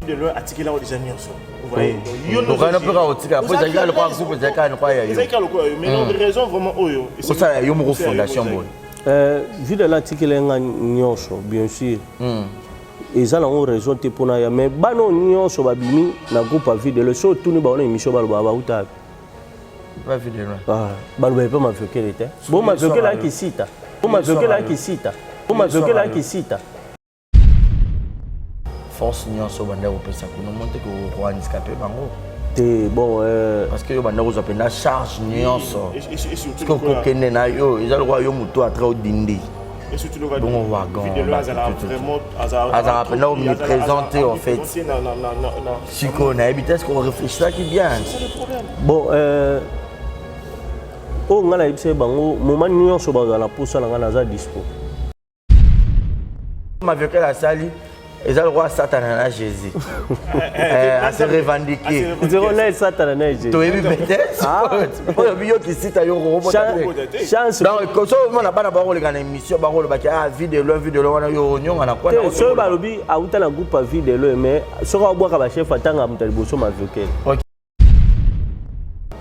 de loin attiqué là au déjà mis ensemble. Vous voyez. Donc on a peur à attiquer. Après j'ai le quoi groupe j'ai quand quoi yo. C'est mais non raison vraiment oyo. C'est ça yo mo fondation bon. Vu de l'article nga nyonso bien sûr. Eza na raison te pona ya mais bano nyonso babimi na groupe vie de le so tuni ba on émission ba ba uta. Pas vie de loin. Ah, ba ba pas ma vioquer était. Bon ma vioquer là qui cite. Bon ma vioquer là qui cite. Bon ma vioquer là qui cite. Force nyonso banda opesa kuno monte ko handicapé bango. Bon parce que yo banda ko zapenda charge nyonso. Et surtout ko kende na yo, ils a le roi yo muto atra odindi. Et surtout le roi bon wagon. Vraiment azara pena me présenter en fait. Si qu'on a habité est-ce qu'on réfléchit ça qui bien. C'est le problème. Bon oh ngala ibse bango moment nyonso ba la posa na ngana za dispo. Ma vieux que la sali et ça le roi Satan à Jésus. À se revendiquer. Ils diront là Satan à Jésus. Tu es peut-être. Ah, pour bio qui cite à yo chance. Donc comme ça on n'a pas na parole dans émission parole ba ki vie de l'homme na yo nyon na quoi. So ba lobi a uta na groupe vie de l'homme mais so ka boka ba chef atanga mutali boso ma vieux. OK.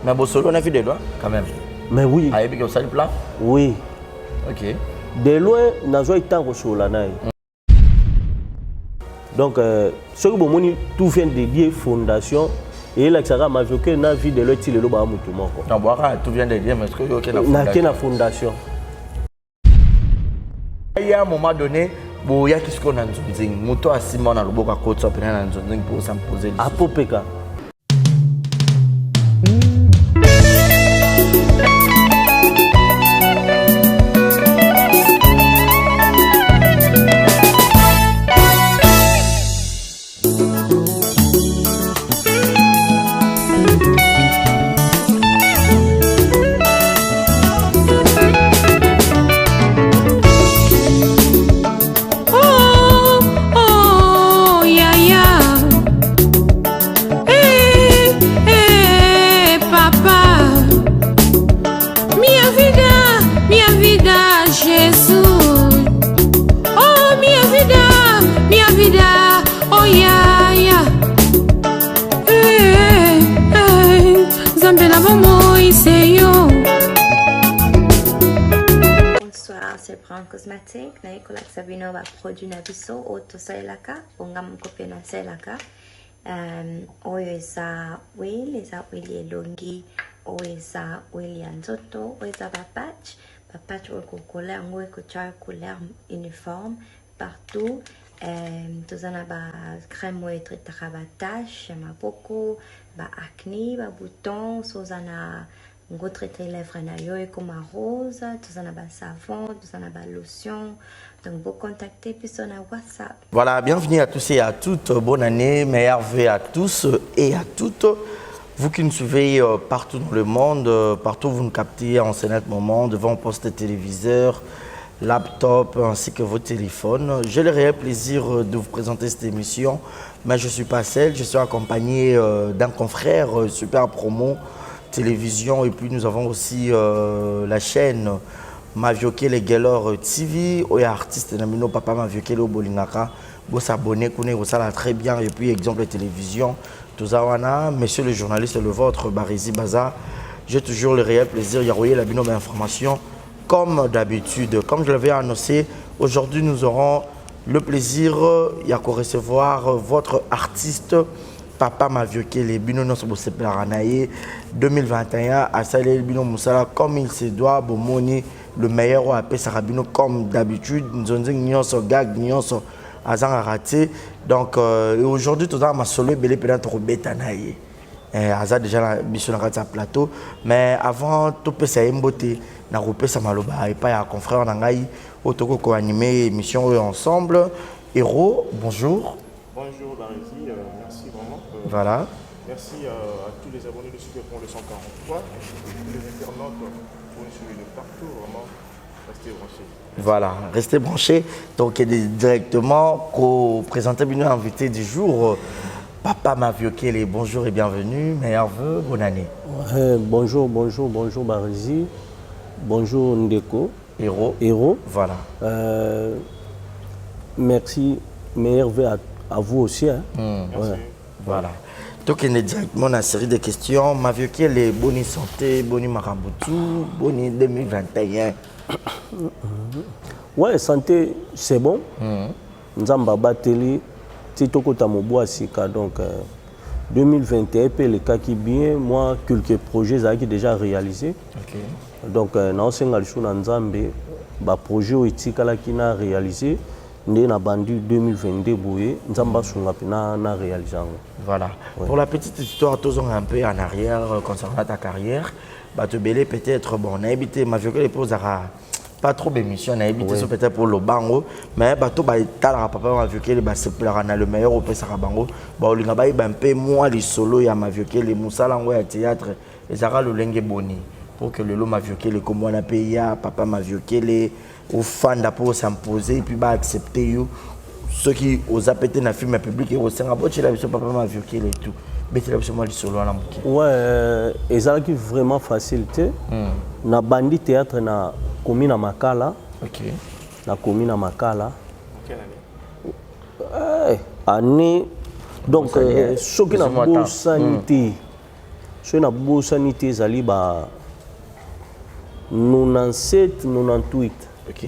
Mais bosolo na vie de l'homme quand même. Mais oui. Ah et puis comme ça le plan? Oui. OK. De loin na zo itango sola na. Donc, ce que vous tout vient de dire fondation et là, ça m'a vu que na vie de l'autre le ba mutu moko. Non, tout vient de dire mais est-ce que yo na fondation. Il y a un moment donné, il y a qu'est-ce qu'on a nzonzing, muto a Simon na loboka kotso pena na nzonzing pour s'imposer. A popeka. Cosmétique, na iko la Sabino va produit na biso auto sailaka, onga mkope na sailaka. Oyo eza oil elongi, oyo eza oil ya nzoto, oyo eza ba patch oyo couleur ngo eko cha couleur uniforme partout. Tozana ba crème oyo traitera ba tache, maboko, ba acné, ba boutons, sozana ngo traiter lèvres na yo comme rose, tout en a bas savon, tout en a bas lotion. Donc vous contactez puis on a WhatsApp. Voilà, bienvenue à tous et à toutes. Bonne année, meilleurs vœux à tous et à toutes. Vous qui nous suivez partout dans le monde, partout où vous nous captez en ce moment devant poste téléviseur, laptop ainsi que vos téléphones. J'ai le réel plaisir de vous présenter cette émission, mais je ne suis pas seul, je suis accompagné d'un confrère Super Promo Télévision et puis nous avons aussi la chaîne Mavioke les Galor TV où il y a artiste Namino Papa Mavioke le Bolingaka. Vous s'abonnez, vous ça très bien et puis exemple télévision. Touzawana, monsieur le journaliste, le vôtre, Barizi Baza. J'ai toujours le réel plaisir de la binôme d'information comme d'habitude. Comme je l'avais annoncé, aujourd'hui nous aurons le plaisir de recevoir votre artiste Papa Mavioke les binômes se Plaraнаe 2021 à Salé Bino Moussala comme il se doit, Bomoni, le meilleur au AP Sarabino comme d'habitude. Nous avons dit gag, nyonso azanga raté. Donc aujourd'hui, tout ça m'a solo belé peut-être au bétanaï. Aza déjà la mission na plateau, mais avant tout peut ça emboté na ropé ça maloba et pas ya confrère nangai otoko ko animer émission ensemble. Héros, bonjour. Bonjour Barizi, merci vraiment. Voilà. Merci à tous les abonnés de Super Pont le 143 et tous les internautes pour nous suivre de partout, vraiment. Restez branchés. Voilà, restez branchés. Donc directement, présenter une invité du jour, Papa Mavioke, bonjour et bienvenue. Meilleurs vœux, bonne année. Bonjour Barizi. Bonjour Ndeko. Héros. Héros. Voilà. Merci, meilleurs vœux À vous aussi. Hein? Merci. Ouais. Voilà. Donc, il y a directement une série de questions. Ma vieux, quelle est bonne santé, bonne maraboutou, bonne 2021? Ouais, santé, c'est bon. Nzamba Bateli, Tito Tamobo Asika. Donc, 2021, le cas qui bien, moi, quelques projets qui déjà réalisés. Ok. Donc, dans ce Nzambe, le projet qui a réalisé, nous avons vendu 2022, nous avons réalisé. Voilà. Ouais. Pour la petite histoire, tous un peu en arrière concernant ta carrière. Bah, tu belé peut-être, bon, on a évité, ma vieux, les pauses pas trop d'émissions, on a évité ça peut-être pour le bango, mais bah, tu as papa ma vieux, c'est le meilleur au Pessara bango. Bah, on a un peu moins les solos, il y a ma vieux, les moussalango et théâtre, et ça va le lingue boni. Pour que le lot m'a vieux, les comme on a payé, papa m'a vieux, les aux fans pour s'imposer, et puis bah, accepter ceux qui osent péter dans le film public et au sein de papa m'a vieux, et tout. Mais c'est là moi les solos à la mouki. Ouais, et ça qui vraiment facilité. Na bandi théâtre na commune à Makala. Ok. Na commune à Makala. Quelle année? Année. Donc, ce qui n'a pas sanité. Ce qui n'a pas sanité, c'est 97, 98. Ok.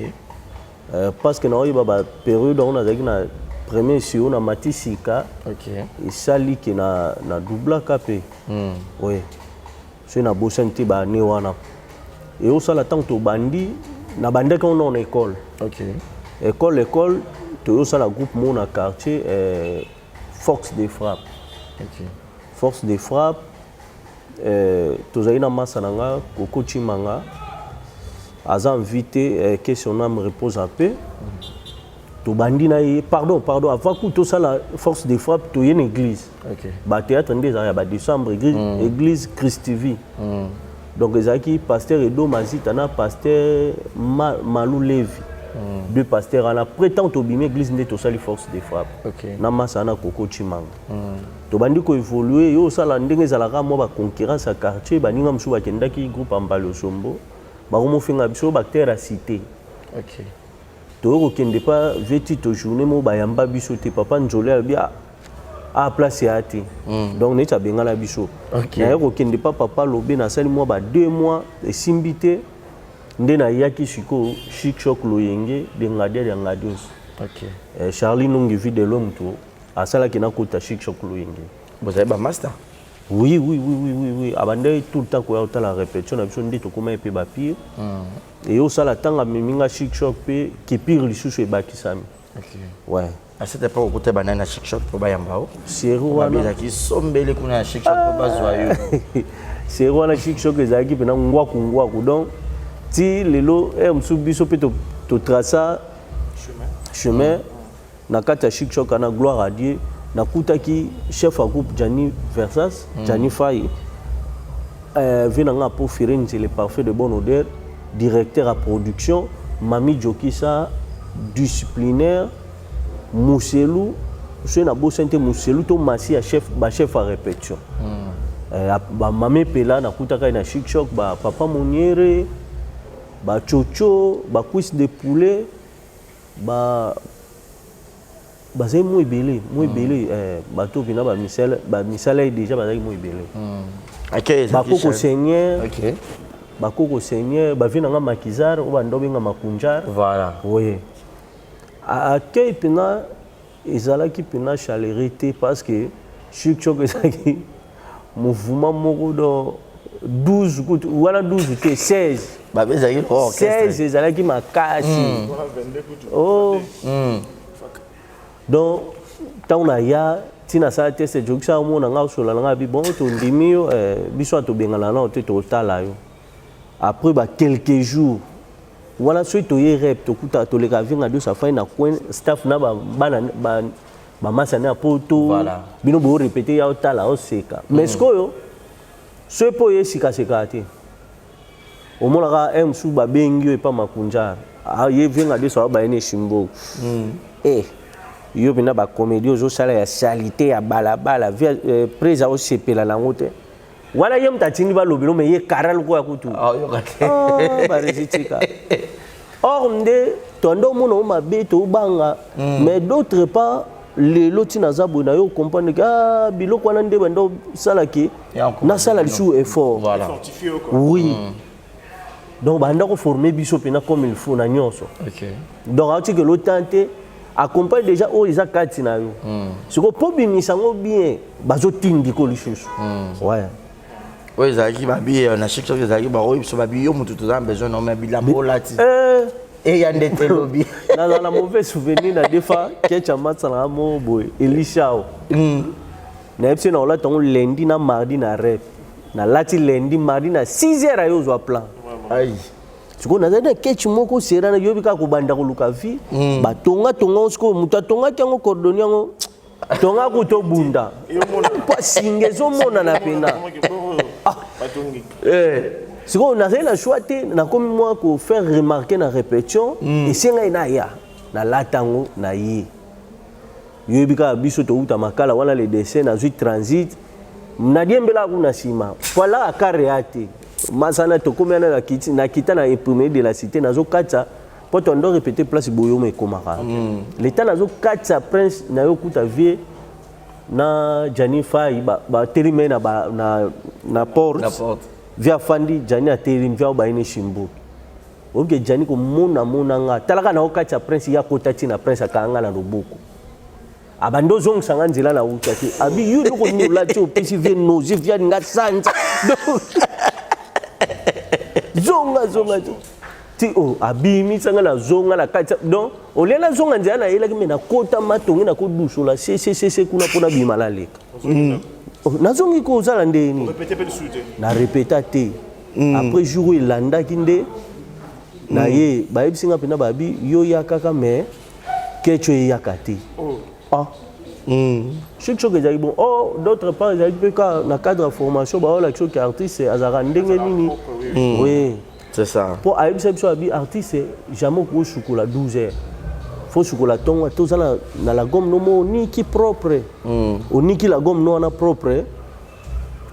Parce que dans la période où on a la première si on a Matisika. Ok. Et ça li qui na double capé. Oui. C'est na pas sanité ba ne wana. Et au sala tant to bandi na bande qu'on en école. Ok. École to sala groupe mon na quartier force de frappe. Ok. Force de frappe to zaina masananga Koko Chimanga aza invité que son âme repose en paix. To bandi na pardon avant que to sala force de frappe to une église. Ok. Ba théâtre ndé za ba décembre église Christivi. Donc, les pasteur Edo Mazitana, pasteur Malou Levi. Deux pasteurs en a prétend au bimé église n'est aussi force de frappe. Ok. Namasana Koko Chimang. To bandi ko évoluer yo sala ndenge zalaka mo ba concurrence à quartier ba ninga msu ba kendaki groupe Ambalo Sombo. Ba mo finga biso ba terre à cité. Ok. To ko kende pas veti to journée mo ba yamba biso te papa Njolé bia à place ati. Donc n'est pas bien la biso. Na ko kende pas papa lobé na sali moi ba 2 mois et simbité ndena yaki siko chic choc loyenge de ngadia de ngadios. Ok. Charlie nongi vide l'homme tout à sala qui na kota chic choc loyenge. Vous avez un master? Oui. Abandé tout le temps ko ya la répétition na biso ndito koma epé ba pire. Et au sala tanga miminga chic choc pe qui pire lisusu e bakisami. Ok. Ouais. À cette époque, on était banana chic choc pour Bayambao. C'est Rwanda qui sombele kuna chic choc pour Bazoyo. C'est Rwanda chic choc ezaki pena ngwaku donc ti lelo msubiso pe to traça chemin na kata chic choc na gloire à Dieu na kutaki chef à groupe Gianni Versas Gianni Faye venanga pour faire le parfait de bonne odeur directeur à production Mami Jokisa disciplinaire Mousselou, je na beau santé Mousselou to masi à chef à répétition. Ba mamé pela na kutaka na chic choc ba papa Moniere ba chocho ba cuisse de poulet ba c'est muy belé ba to vina ba misala déjà ba muy belé. OK, ba koko seigneur. OK. Ba koko seigneur ba vina nga makizar ou ba ndobe nga makunjar. Voilà. Oui. Accueil pena ezalaki pena chalérité parce que chic choc ezalaki mouvement moko do 12 wala 12 te 16 ba bezaki ko 16 ezalaki makasi oh donc tant na ya tina sa test jokisa mo na nga sola nga bi bon to ndimi yo biso to bengala na to tala yo après ba quelques jours voilà ceux qui ont rep to kuta to le kavinga de sa fin na coin staff na ba masana poto voilà bino bo répéter ya otala o seka mais ce que ce po yesika sekati au moins la msu ba bengi e pa makunja a ye vinga de sa ba ene shimbo yo bina ba comédie zo sala ya salité ya balabala presa o sepela na ngote wala yem tatini ba lobelo me ye karal ko akutu yo kate ba résitika or nde tondo mono mabe to banga mais d'autre part lelo tina zabo na yo comprendre que ah biloko wana nde bando sala ki na sala lisu effort Voilà. Fortifié quoi. oui donc banda ko former biso pena comme il faut na nyonso OK. donc ati que l'autant accompagne déjà o isa kati na yo siko po bimisa ngo bien bazo tindi ko lisusu ouais Oui, Zaki Babi, on a chaque chose que Zaki Babi, so Babi, yo mutu tuzan besoin non mais bila molati. Et y a des télobi. na mauvais souvenir na defa kecha matsa mo boy Elishao. Na epsi na ola ton lundi na mardi na rep. Na lati lundi mardi na 6h ayo zo plan. Aïe. Siko na zana kechi moko sera na yobi ka ko banda ko luka vi. Ba tonga usko muta tonga kyango cordonnier ngo. Tonga ko to bunda. Pas singezo mona na pena. Siko na zana choité na comme moi ko faire remarquer na répétition et senga ina ya na latango na yi. Yobi ka biso to uta makala wana les dessins na zui transit. Na diembela kuna sima. Voilà akareate. Masana to combien na kita na imprimé de la cité nazo katsa pour on doit répéter place boyoma et komara. L'état nazo katsa prince na yo kuta vie na Jani Fai ba terime na porte. La porte. Via fandi Jani a terime via ba ine shimbo. Oke Jani ko mona nga talaka na okatsa prince ya kota tina prince akanga na loboko. Abando zong sanga nzela na ukati abi yudo ko nyola tso pesi vie nozi via nga sanja. Zonga ti o abimi sanga na zonga na kati donc o lela zonga nzela na yela kimena kota matongi na ko dusola se kuna pona bima la leka na zongi ko zala ndeni Répétez peu le soutien. na répéta te après jour ilanda kinde na ye ba ebisinga pena babi yo yakaka mais kecho yakati ah chaque chose que j'ai bon oh d'autre part j'ai pu ka na cadre de formation ba la chose que artiste azara ndenge nini oui C'est ça. pour aibisa biso abi artiste jamais ko chocolat 12h faut chocolat tonga to zala na la gomme no mo ni ki propre oni ki la gomme no na propre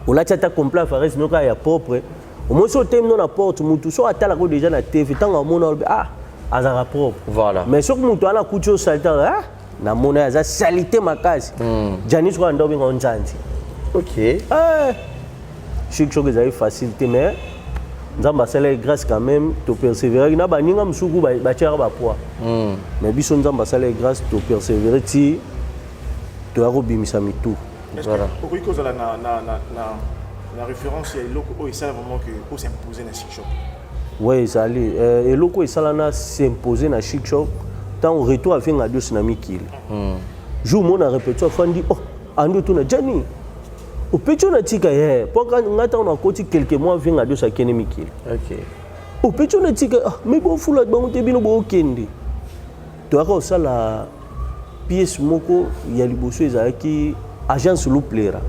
o la tata complet fares no ka ya propre au moins so tem no na porte mutu so atala ko déjà na TV tanga mona ah azara propre Voilà. mais so mutu ana kucho salta ah na mona ya za salité makasi Janis ko ndo bingo nzanzi OK. chic chose que facilité mais nzamba sala grâce quand même to persévérer na baninga msuku ba tiara ba poids mais biso nzamba sala grâce to persévérer ti to ya robimisa mitu Voilà. Pourquoi cause na référence il y a l'autre oh ça vraiment que pour s'imposer dans chic shop. ouais ça allait et loko esala na s'imposer na chic shop tant au retour avec ngadios na mikil jour mon a répété fandi oh ando to na jani au pecho na tika ye pourquoi ngata on a côté quelques mois avec ngadios a kene mikil OK. au pecho na tika ah mais bon fula bango te bino bo kende to aka osala pièce moko ya liboso ezalaki agence luplera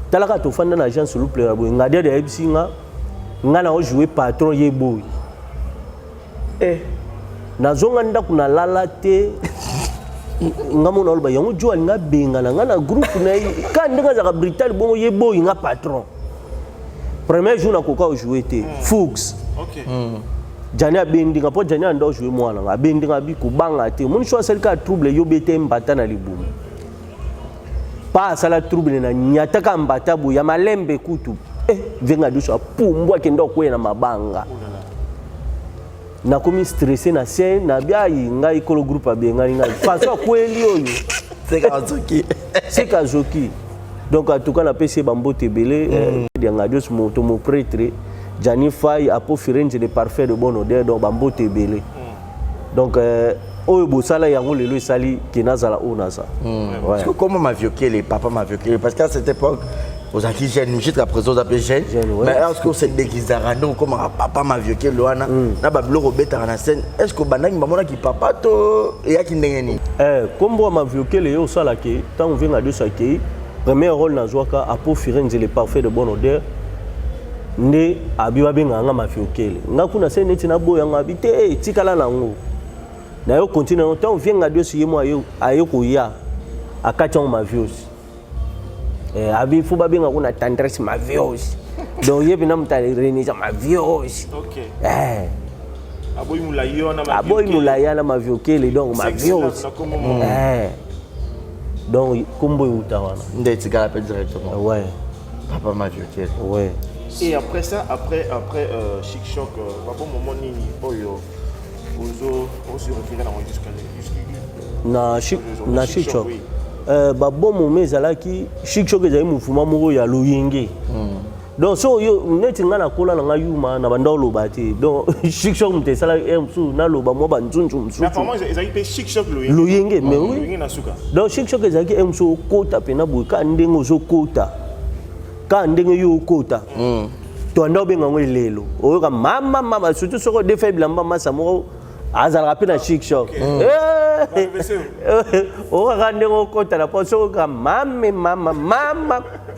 talaka to fanda na agence luplera bo ngadia de ebisinga ngana o jouer patron ye boy nazonga ndaku na lala te ngamo na loba yango jo alinga benga na ngana groupe na ka ndenga za Brital bongo ye boy nga patron premier jour na koka o jouer te Fuchs OK. Jani abendinga po Jani ando jouer mwana nga abendinga bi kubanga te moni choisir ka trouble yo bete mbata na libumu pa sala trouble na nyata ka mbata bu ya malembe kutu venga duso apumbwa kendo kwena mabanga na komi stressé na scène na bia yinga ikolo groupe abenga ninga façon kweli oyo c'est kazoki donc en tout cas na PC bambo tebele dianga dos moto mo prêtre Jani Fai apo firenze de parfait de bonne odeur donc bambo tebele donc oyo bosala yango lelo esali kinazala onaza Parce que comment m'a vioqué les papas m'a vioqué parce qu'à cette époque aux acquis jeunes jusqu'à présent on appelle jeunes mais est-ce que c'est déguisarando comme papa m'a vioqué loana na bablo robeta na scène est-ce que banaki mamona ki papa to et ya ki ndengeni comme moi m'a vioqué les au sala ke tant on vient à deux saki premier rôle na zoaka apo firenze le parfait de bonne odeur ne abiwa benga nga m'a vioqué nga kuna scène tina boya nga bité tikala nango na yo continue tant on vient à deux si moi ayo ko ya akacha ma vios abi fuba benga kuna tendresse ma vios donc yebina namta renisa ma vios OK. Aboy mulaya na ma vios donc ma vios donc kombo utawana Ndé tigala appelle directement. ouais Papa m'a vieux. ouais. Et après ça, après Chic Choc, papa moment nini oyo ozo se retirer na Chic Choc bon moment ezalaki Chic Choc ezali mouvement moko ya loyenge donc so yo neti nga na kola na nga yuma na banda oloba te donc Chic Choc mute esala msu na loba mwa banzunzu msu mais apparemment ezalaki pe Chic Choc loyenge mais oui loyenge na suka donc Chic Choc ezalaki msu okota pena boye ka ndenge ozokota ka ndenge yo okota to anda obenga ngo lelo oyoka mama surtout soko de faible lamba masa moko azalaka pe na Chic Choc oyoka ndenge okota na po soko ka mama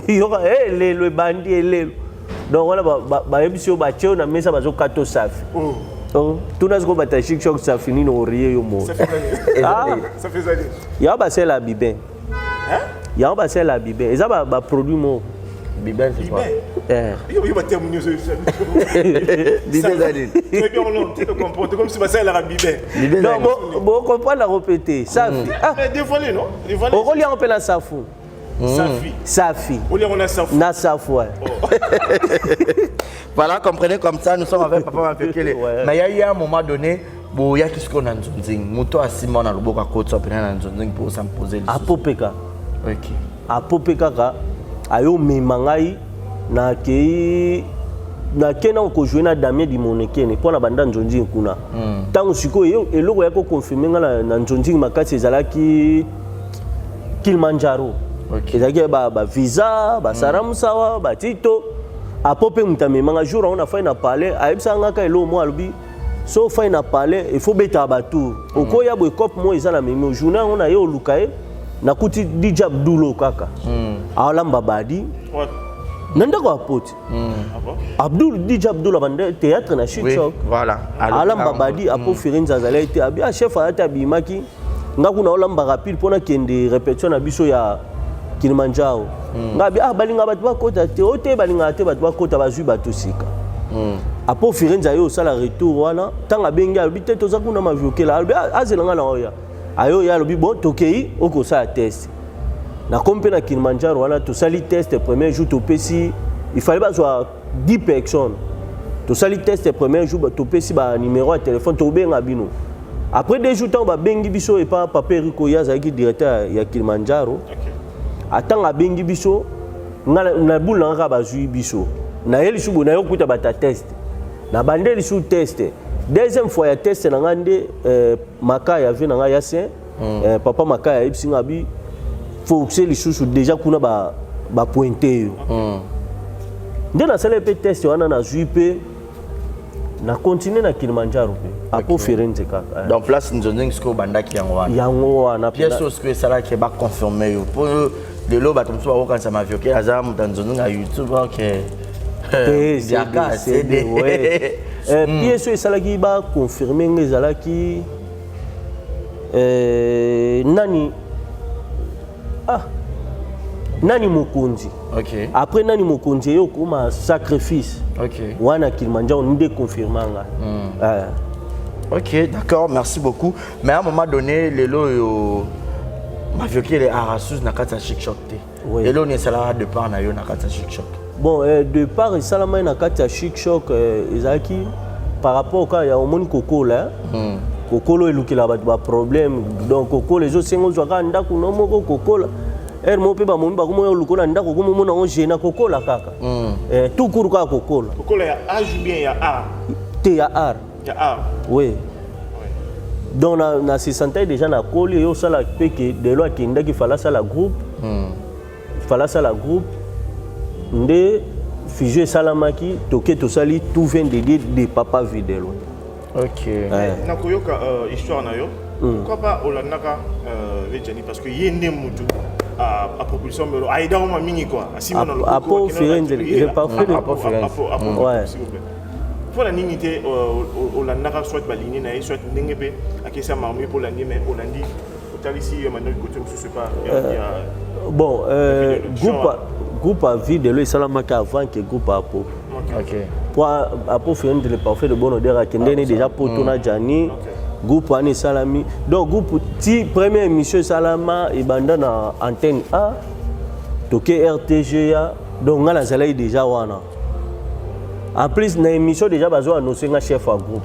yoka lelo ebandi elelo donc wana bayebisi yo batie yo na mesa bazokata osafi tuna siko bata Chic Choc safi nini orie yo mo ça fait ça ya basela biben ya basela biben eza produit mo Biben c'est quoi? Il va terminer ce Biben Zadine. Très bien, on te comporte comme si ça la Biben. Non, bon, comprendre la répéter. Safi. Mais dévoilé, non? Dévoilé. On relie en peine la Safou. Safi. On lit on a Safou. Na Safou. Voilà, comprenez comme ça, nous sommes avec Papa Mapekele. Mais il y a eu un moment donné, il y a qu'est-ce qu'on a dit. Moto à Simon à Loboka Côte, ça peut être pour s'imposer. Apopeka. Ok. Apopeka. Ayo memangai na ke na ko jouer na Damien di Monekene pour na banda njonji kuna tango siko eloko yako confirmer na njonji makasi ezalaki Kilimanjaro ezalaki ba visa ba saramusawa ba tito apope mutamemanga jour on a fait na parler ayebisa ngaka elo mo alubi so fait na parler il faut beta batu okoya bo cop mo ezala meme journée on a yo lukae na kuti DJ Abdulo kaka alamba badi nanda ko apoti Abdul DJ Abdul abande théâtre na Chic Choc voilà alamba badi apo Firenze azalete abi chef ata bimaki ngakuna olamba rapide pona kende répétition na biso ya Kilimanjaro ngabi balinga batu bakota te ote balinga te batu bakota bazui batu sika apo Firenze ayo sala retour wana tanga bengi albi te tozakuna maviokela albi azelanga na oya ayo ya lobi bon tokei oko sa test na kompe na Kilimanjaro wana to sali test premier jour to pesi il fallait pas soit 10 personnes to sali test premier jour to pesi ba numéro de téléphone to benga bino après 2 jours temps ba bengi biso et pas papa Rico Yaza qui directeur ya Kilimanjaro atanga bengi biso na bula nga bazui biso na yeli subo na yokuta bata test na bandeli sous test deuxième fois ya test na ngande Makaya avait na Yasin papa Makaya ibsinga bi faut que les sous déjà kuna ba pointer nde na sala pe test wana na juipe na continuer na Kilimanjaro pe apo Firenze kaka donc place nzonzeng sko bandaki yango wana pièce ce que ça là qui ba confirmer pour de lo ba tumso ba kanza mavioke azam nzonzeng à YouTube OK c'est ouais pièce ça là qui ba confirmer ngezala ki nani mokonzi après nani mokonzi yo comme sacrifice wana Kilimanjaro ni déconfirmanga OK d'accord merci beaucoup mais à un moment donné lelo yo mavioke les arasus na kata Chic Choc te lelo ni sala de part na yo na kata Chic Choc bon de part salama na kata Chic Choc ezaki par rapport ka ya omoni kokola kokolo elukila batu ba problème donc kokolo les autres sengo zwaka ndako no moko kokola mo pe ba mombi ba komo olukola ndako komo mona on gena kokola kaka tout court ka kokola ya âge bien ya art te ya art oui donc na 60 ans déjà na koli yo sala peke de loi ki ndaki fala sala groupe nde figé salamaki toke to sali tout vient de Papa Videlo. OK. Nakoyoka histoire na yo. Pourquoi pas olandaka Vejani parce que yende mutu à propulsion melo aida o mingi quoi. Asimo na lokoko. Apo Firenze, j'ai pas fait de Apo s'il vous plaît. Pour la ningité olandaka soit baligné na soit ndengepe akesa marmi pour la mais olandi ici maintenant côté je sais pas bon groupe à vie de lui salamaka avant que groupe Apo. OK. Pour Apo Firenze le parfait de bon odeur à Kendene déjà pour tona Jani groupe wana salami donc groupe ti première émission salama et banda na antenne A toke RTGA donc nga nazalaki déjà wana en plus na émission déjà bazo annoncer nga chef à groupe.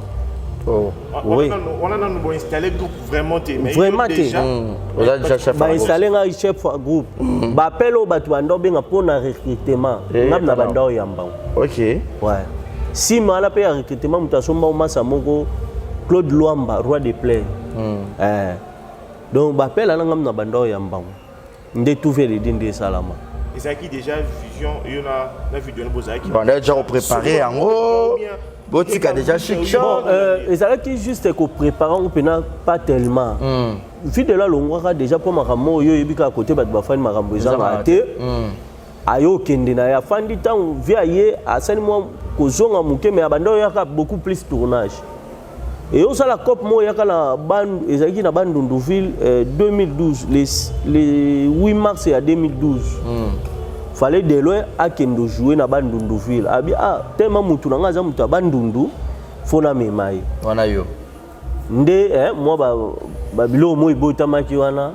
Oh. Oui. On a installé groupe vraiment déjà. On a déjà chef à groupe. Installé un chef à groupe. Bappel au batuando bien pour un recrutement. Ngam na banda yamba. OK. Ouais. Si mala pe recrutement mutasomba o masa moko Claude Luamba roi des plaines. Donc bappel ala ngam na banda yamba. Ndé tout fait les dinde salama. Et ça qui déjà vision il y en a la vidéo de Bozaki. On a déjà préparé en haut. Botique a déjà chic show. Et ça qui juste que préparant on pas tellement. Vu de là l'ongwa déjà pour makambo yo yebika à côté bat bafani makambo ezanga te. Ayo kende na ya fandi temps via ye asani moi kozonga muke mais abando yaka beaucoup plus tournage. Et on la COP mo yaka na band ezaki na Bandunduville 2012 les 8 mars à 2012. Fallait de loin à kendo jouer na Bandunduville. Abi tellement mutu na ngaza mutu Bandundu fona memai. Wana yo. Nde moi ba bilo mo ibota maki wana.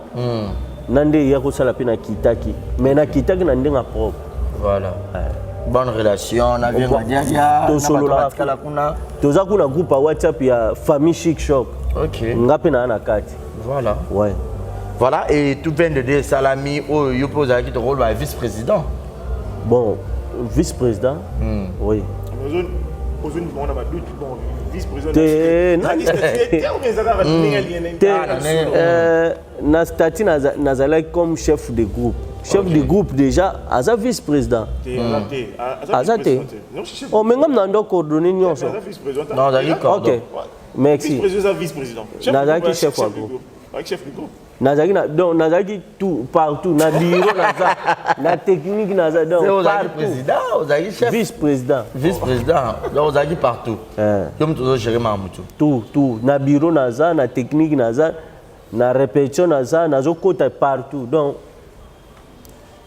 Nande ya ko sala pe na kitaki. Mais na kitaki na ndenga propre. Voilà. Bonne relation na bien dia. To solo la kala kuna. Toza kuna groupe à WhatsApp ya famille chic shop. OK. Ngape na kati. Voilà. Ouais. Voilà, et tout vient de dire Salami, oh, il pose avec le rôle de vice-président. Bon, vice-président, oui. Na statut nazalaki comme chef de groupe. Chef de groupe déjà, aza vice-président. Azate. Oh, mais ngam nando coordonné nyonso. Non, d'accord. OK. Merci. Vice-président. Nazalaki chef de groupe. Chef de groupe. Donc nazaki tout partout na bureau naza na technique naza donc partout président ozaki chef vice-président donc ozaki partout comme toujours gérer mamutu tout na bureau naza na technique naza na répétition naza nazo kota partout donc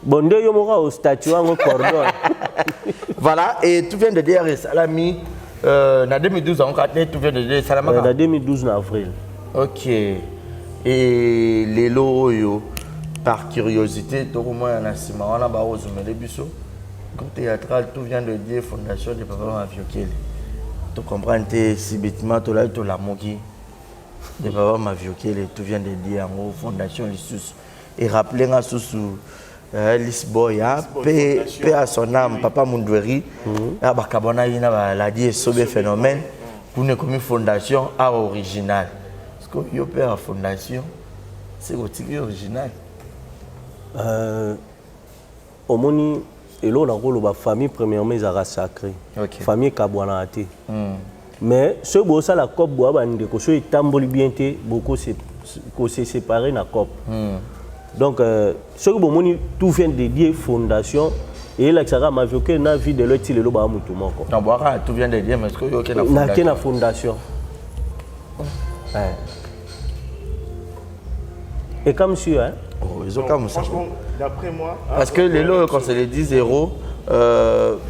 bonde yo moko au statut en cordon. Voilà, et tu viens de dire Salami en 2012 en tu viens de dire Salama en 2012 en avril. OK. Et les lots, par curiosité, tout le monde a si marrant là-bas aux Bisso. Comme théâtral, tout vient de dire Fondation de Papa Maviokel. Tu comprends, si bêtement, tu l'as, tu l'as moqué. De Papa Maviokel, tout vient de dire en haut Fondation Lissus. Et rappelez à sous Lisboya, paix à son âme, Papa Mundweri, à Bakabona, il a dit sauvé phénomène, pour une commune fondation à original. Parce que yo la fondation, c'est le original. Au moni, et là on a la famille premièrement ils ont sacré. Famille Kabwana ate. Mais ce beau ça la COP bois bande ko so tamboli bien té beaucoup c'est séparé na COP. Donc ce que moni tout vient de dire fondation et là ça m'a vu que na vie de l'autre le ba mutu moko. Non boira tout vient de dire mais est-ce que yo ke na fondation. Et comme si, hein? Oh, ils ont comme ça. Franchement, d'après moi. Parce que les lots, quand c'est les 10 euros,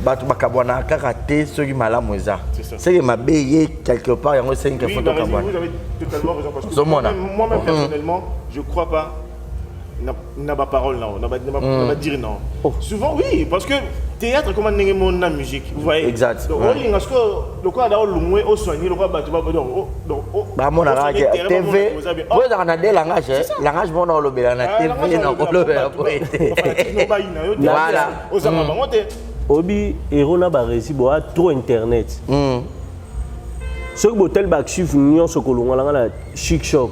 Bakabwana a raté ceux qui m'ont la moisa. C'est qui m'a payé quelque part, il y a 5 photos Kabwana. Vous avez totalement raison. Parce que moi-même, personnellement, je ne crois pas. N'a pas parole, non. N'a pas dire non. Souvent, oui, parce que théâtre, comment on a la musique, vous voyez. Exact. Donc, parce que le quoi d'avoir le moins au soigné, le quoi tu vas bah mon arrêt TV. Vous avez des langages, langage mon on le béla na TV na on le béla poété. Voilà. Obi erona ba rési boa trop internet. Ce que botel bak chief nyon sokolonga la chic choc.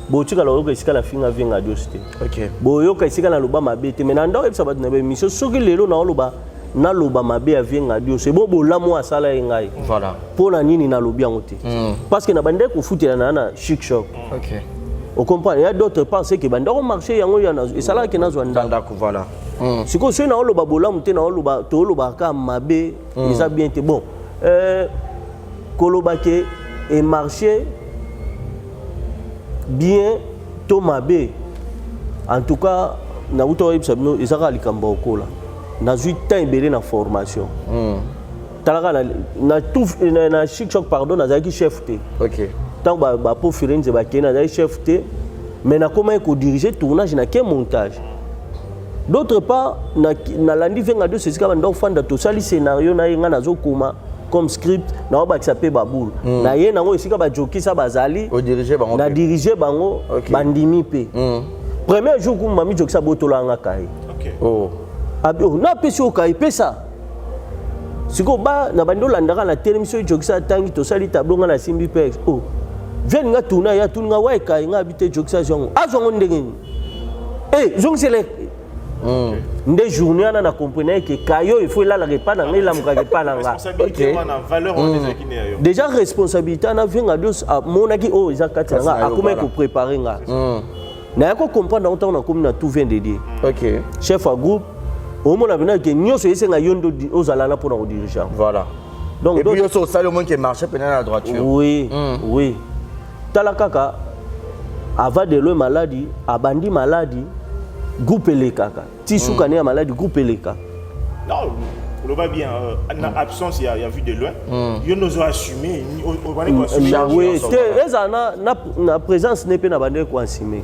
Botika la oka isika la finga vinga diosité. OK. Boyoka isika na loba mabete mais na ndo epsa bat na be mission soki lelo na loba na loba mabe avinga dio c'est bon bolamu asala engai. Voilà. Pour la nini na lobi angote. Parce que na bande ko futela na chic choc. OK. On comprend, il y a d'autres pensées que bande au marché yango yana et sala ke na zwanda. D'accord, voilà. Siko so na loba bolamu te na loba to loba ka mabe ça bien te bon. Koloba ke et marché bien Tomabe. En tout cas, na uto ibsabno izaka likamba okola. Na 8 ans belé na formation. Talaka na tout na chic choc pardon na zaki chef té. OK. tant que pour Firenze un chef T, mais na comment diriger tournage na quel montage. D'autre part, na landi venga de c'est comme dans fanda to sali scénario na yenga na zokoma comme script na ba s'appelle baboul. Na ye na ngo isika ba joki sa bazali. O diriger bango. Na diriger bango bandimi pe. Premier jour que mami joki sa botola nga kai. OK. Oh. Abio na pesi o kai pesa. Siko ba na bando landaka na télévision joki sa tangi to sali tableau nga na simbi pe. Oh. Viens nga tourna ya tourna wa kai nga habiter joki sa jongo. Azongo ndenge. Eh, jongo c'est les Des journées, on a compris que Kayo, il faut là la répa dans la responsabilité, on a valeur, on est déjà responsabilité, on a vu à mon avis, oh, ils ont quatre ans, à comment il préparer là. N'a pas comprendre dans temps on a tout vient de dire. OK. Chef à groupe, au moins on a que nous c'est un yondo aux alala pour nos dirigeants. Voilà. Donc et puis il y a aussi le monde qui marche pendant la droiture. Oui, oui. Talakaka avant de le maladie, abandi maladie. Groupe les caca. Si tu connais la maladie, groupe les caca. Non, on va bien. En absence, il y a vu de loin. Il nous a assumé. Oui, la présence n'est pas dans la quoi assumer.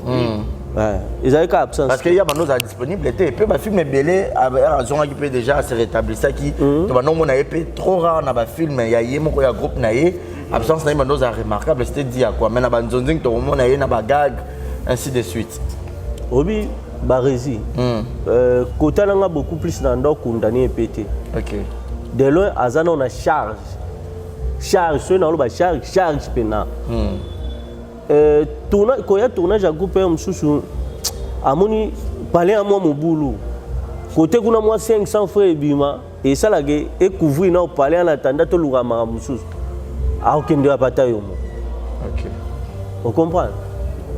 Ils avaient qu'à absence. Parce qu'il y a nos disponibilité. Et puis, ma film est belle. Raison qui peut déjà se rétablir. Ça qui, non, on a été trop rare dans le film. Il y a un groupe naïe. Absence naïe, nous a remarquable. C'était dit à quoi. Mais dans le zonzing, tout le monde a eu un gag, ainsi de suite. Obi. Barési. Côté là, on a beaucoup plus d'endroits condamnés et pétés. OK. De loin, à Zana, on a charge. Charge, ceux qui ont charge pénal. Quand il y a tournage à groupe, à mon parler à moi, mon boulot. Côté qu'on a moi 500 frères Bima, et ça, là, et couvrir, non, parler en attendant tout le monde. À aucun de la bataille. OK. On comprend?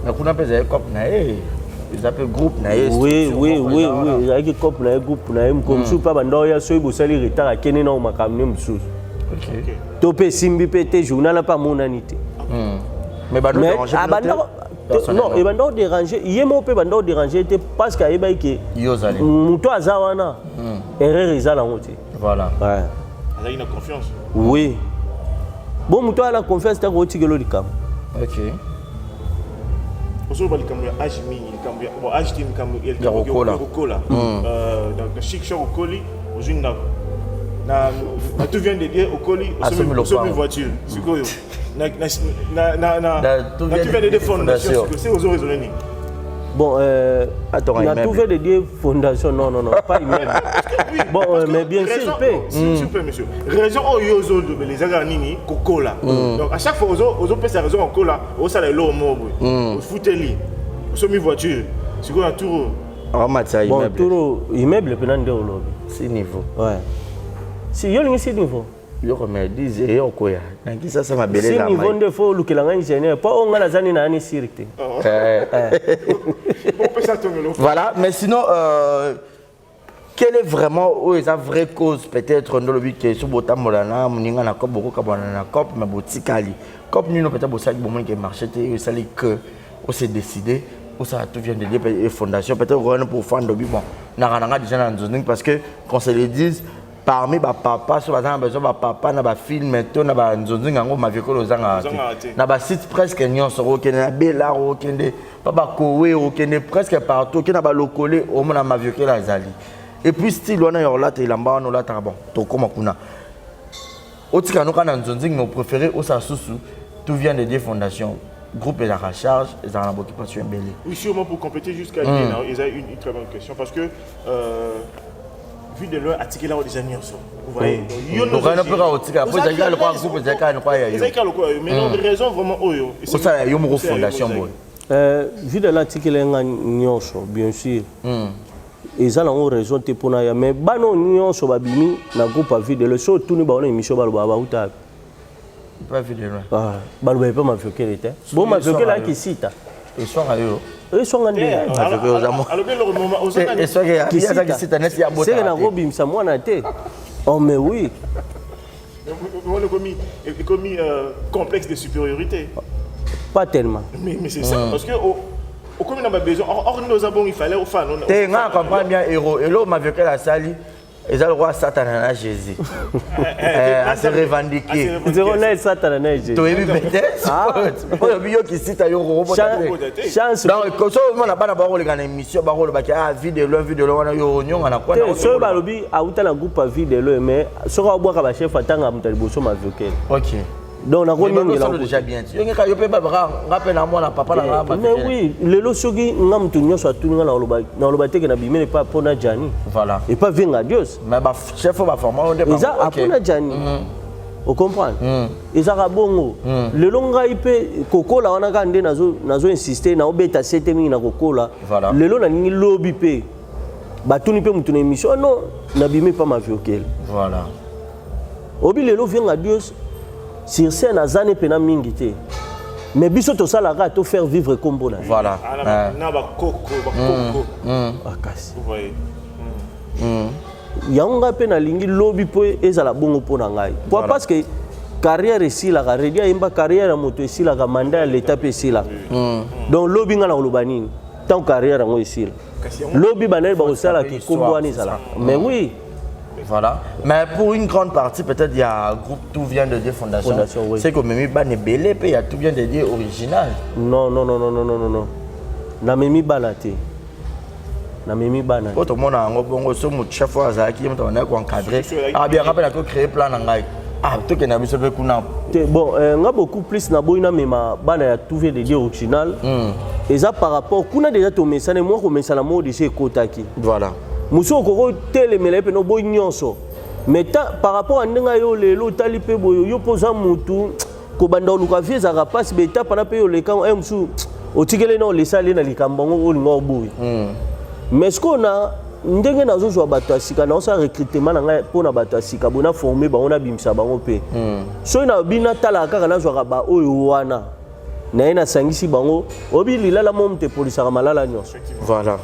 Mais qu'on a pesé comme naïe. Ils appellent groupe naïe. Oui. Il y a des groupe naïe. Comme si pas bandoya, soit vous allez retard à Kenya ou Makamne Moussous. OK. Topé Simbi PT journal pas mon anité. Mais bando déranger. Non, et bando déranger. Hier mon pe bando déranger était parce qu'il y a que Yozali. Mouto azawana. Erreur ezala honte. Voilà. Ouais. Elle a une confiance. Oui. Bon Mouto a la confiance t'as roti gelo dikam. OK. Pour ça, il y a Ajmi, il y a Ajtim, il y a Rokola. Donc, Chic Show au colis, aux unes tout vient de dire au colis, au voiture. Tout vient de dire fondation. C'est aux autres raisonner. Bon, attends, on a tout fait de dire fondation, non, pas immeuble. Bon, mais bien sûr, s'il plaît, monsieur. Raison au yozo de les aganini, Coca-Cola. Donc à chaque fois, aux autres sa raison en cola, au salaire l'eau mobile, au fouteli, au semi-voiture, c'est quoi un tour? Bon, tour immeuble, pendant 2 lobby. C'est niveau. Ouais. Si, il y a un niveau. Yo me disait yo koya nangi sasa mabele la mai. Si niveau de fo lukela nga ingénieur pas on ngala zani na ani sirte. Voilà, mais sinon quelle est vraiment la vraie cause peut-être dans le but que sur botam molana muninga na cop beaucoup kabana na cop mais botikali. Cop ni no peut-être bosaki bon qui marché te ça les que on s'est décidé où ça tout vient de dire fondation peut-être on pour fond de bon na déjà dans zoning parce que qu'on se le dise parmi ba papa so bazana besoin ba papa na ba film maintenant na ba nzonzinga ngo mavieko lozanga na ba site presque nyonso okende na bela okende papa kowe okende presque partout okende na ba lokole au mona mavieko la zali et puis style wana yo lata ilamba wana lata bon to koma kuna otika no kana nzonzinga no préféré au sasusu tout vient de des fondations groupe et la recharge ils en ont beaucoup pas sur belé oui sûrement pour compléter jusqu'à ils ont une très bonne question parce que vu de loin article là déjà mis ensemble vous voyez donc on a pas otika pour déjà le quoi groupe déjà quoi ya yo mais non raison vraiment oyo c'est ça yo mo fondation boy vu de l'article nga nyonso bien sûr ils ont raison te pona ya mais bano nyonso babimi na groupe a vu de le so tout ni ba on émission ba ba uta pas vu de loin ba ba pas ma fioke était bon ma fioke là qui cite et soir à yo ils sont en train oh mais oui commis complexe de supériorité pas tellement mais c'est ça parce que au comme on a besoin or nous avons il fallait au fan tu comprends bien héros et là m'avait que la salle Et ça le roi Satan à Jésus. À se revendiquer. Zéro là Satan à Jésus. Tu es peut-être. Ah. Pour le bio qui cite à Yoro. Chance. Donc quand on n'a pas d'abord les gars émission, barreau le bac à vidéo on a eu on a quoi. Ce balobi a outa na groupe vidéo mais sera boire ka chef atanga mutali boso ma vocal. OK. Donc on a déjà bien. Tu nga yo pe ba rappel à moi na papa na ba. Mais oui, lelo soki ngam tunyo so tunga na loba teke na bimene pas pona Jani. Voilà. Et pas venga Dios. Mais ba chef va former on débat. Eza apona Jani. Vous comprenez? Eza ka bongo. Lelo ngai pe kokola wana ka nde nazo insister na obeta 7000 na kokola. Lelo na nini lobby pe. Ba tuni pe mutu na émission non, na bimé pas ma vocal. Voilà. Obi lelo venga Dios. Sur scène à Zane pena mingité. Mais biso to sala ka to faire vivre comme bon. Voilà. Na ba koko. Akasi. Vous voyez. Yanga pena lingi lobby po ezala bongo pona ngai. Parce que carrière ici la redia imba carrière moto ici la mandat l'état ici là. Donc lobby ngana lobani tant carrière ngo ici. Lobby banel ba osala ki kombo ani sala. Mais oui. Voilà. Mais pour une grande partie, peut-être il y a un groupe Tout vient de Dieu Fondation. Oui. C'est comme Mimi Ban est belé, puis il y a Tout vient de Dieu original. Non. Na Mimi Banate. Na Mimi Banate. Quand tout le monde a un bon so mon chef wa zaki, on a encadré. Ah bien rappelle que créer plan ngai. Ah tout que na biso pe kuna. Bon, nga beaucoup plus na boina mema bana ya Tout vient de Dieu original. Et ça par rapport kuna déjà to mesane moi ko mesana mo de chez Kotaki. Voilà. Muso koko telemela pe no boy nyonso mais par rapport à ndenga yo lelo tali pe boyo yo poza mutu ko banda luka vieza ka passe beta pana pe yo le kan musu otikele no le sale na likambango o lingo boy mais ce qu'on a ndenge nazo zo bato asika na osa recrutement na pona bato asika bona former ba ona bimisa bango pe so na bina tala kaka na zo ka ba oyo wana na ina sangisi bango obi lilala momte polisa malala nyonso. Voilà.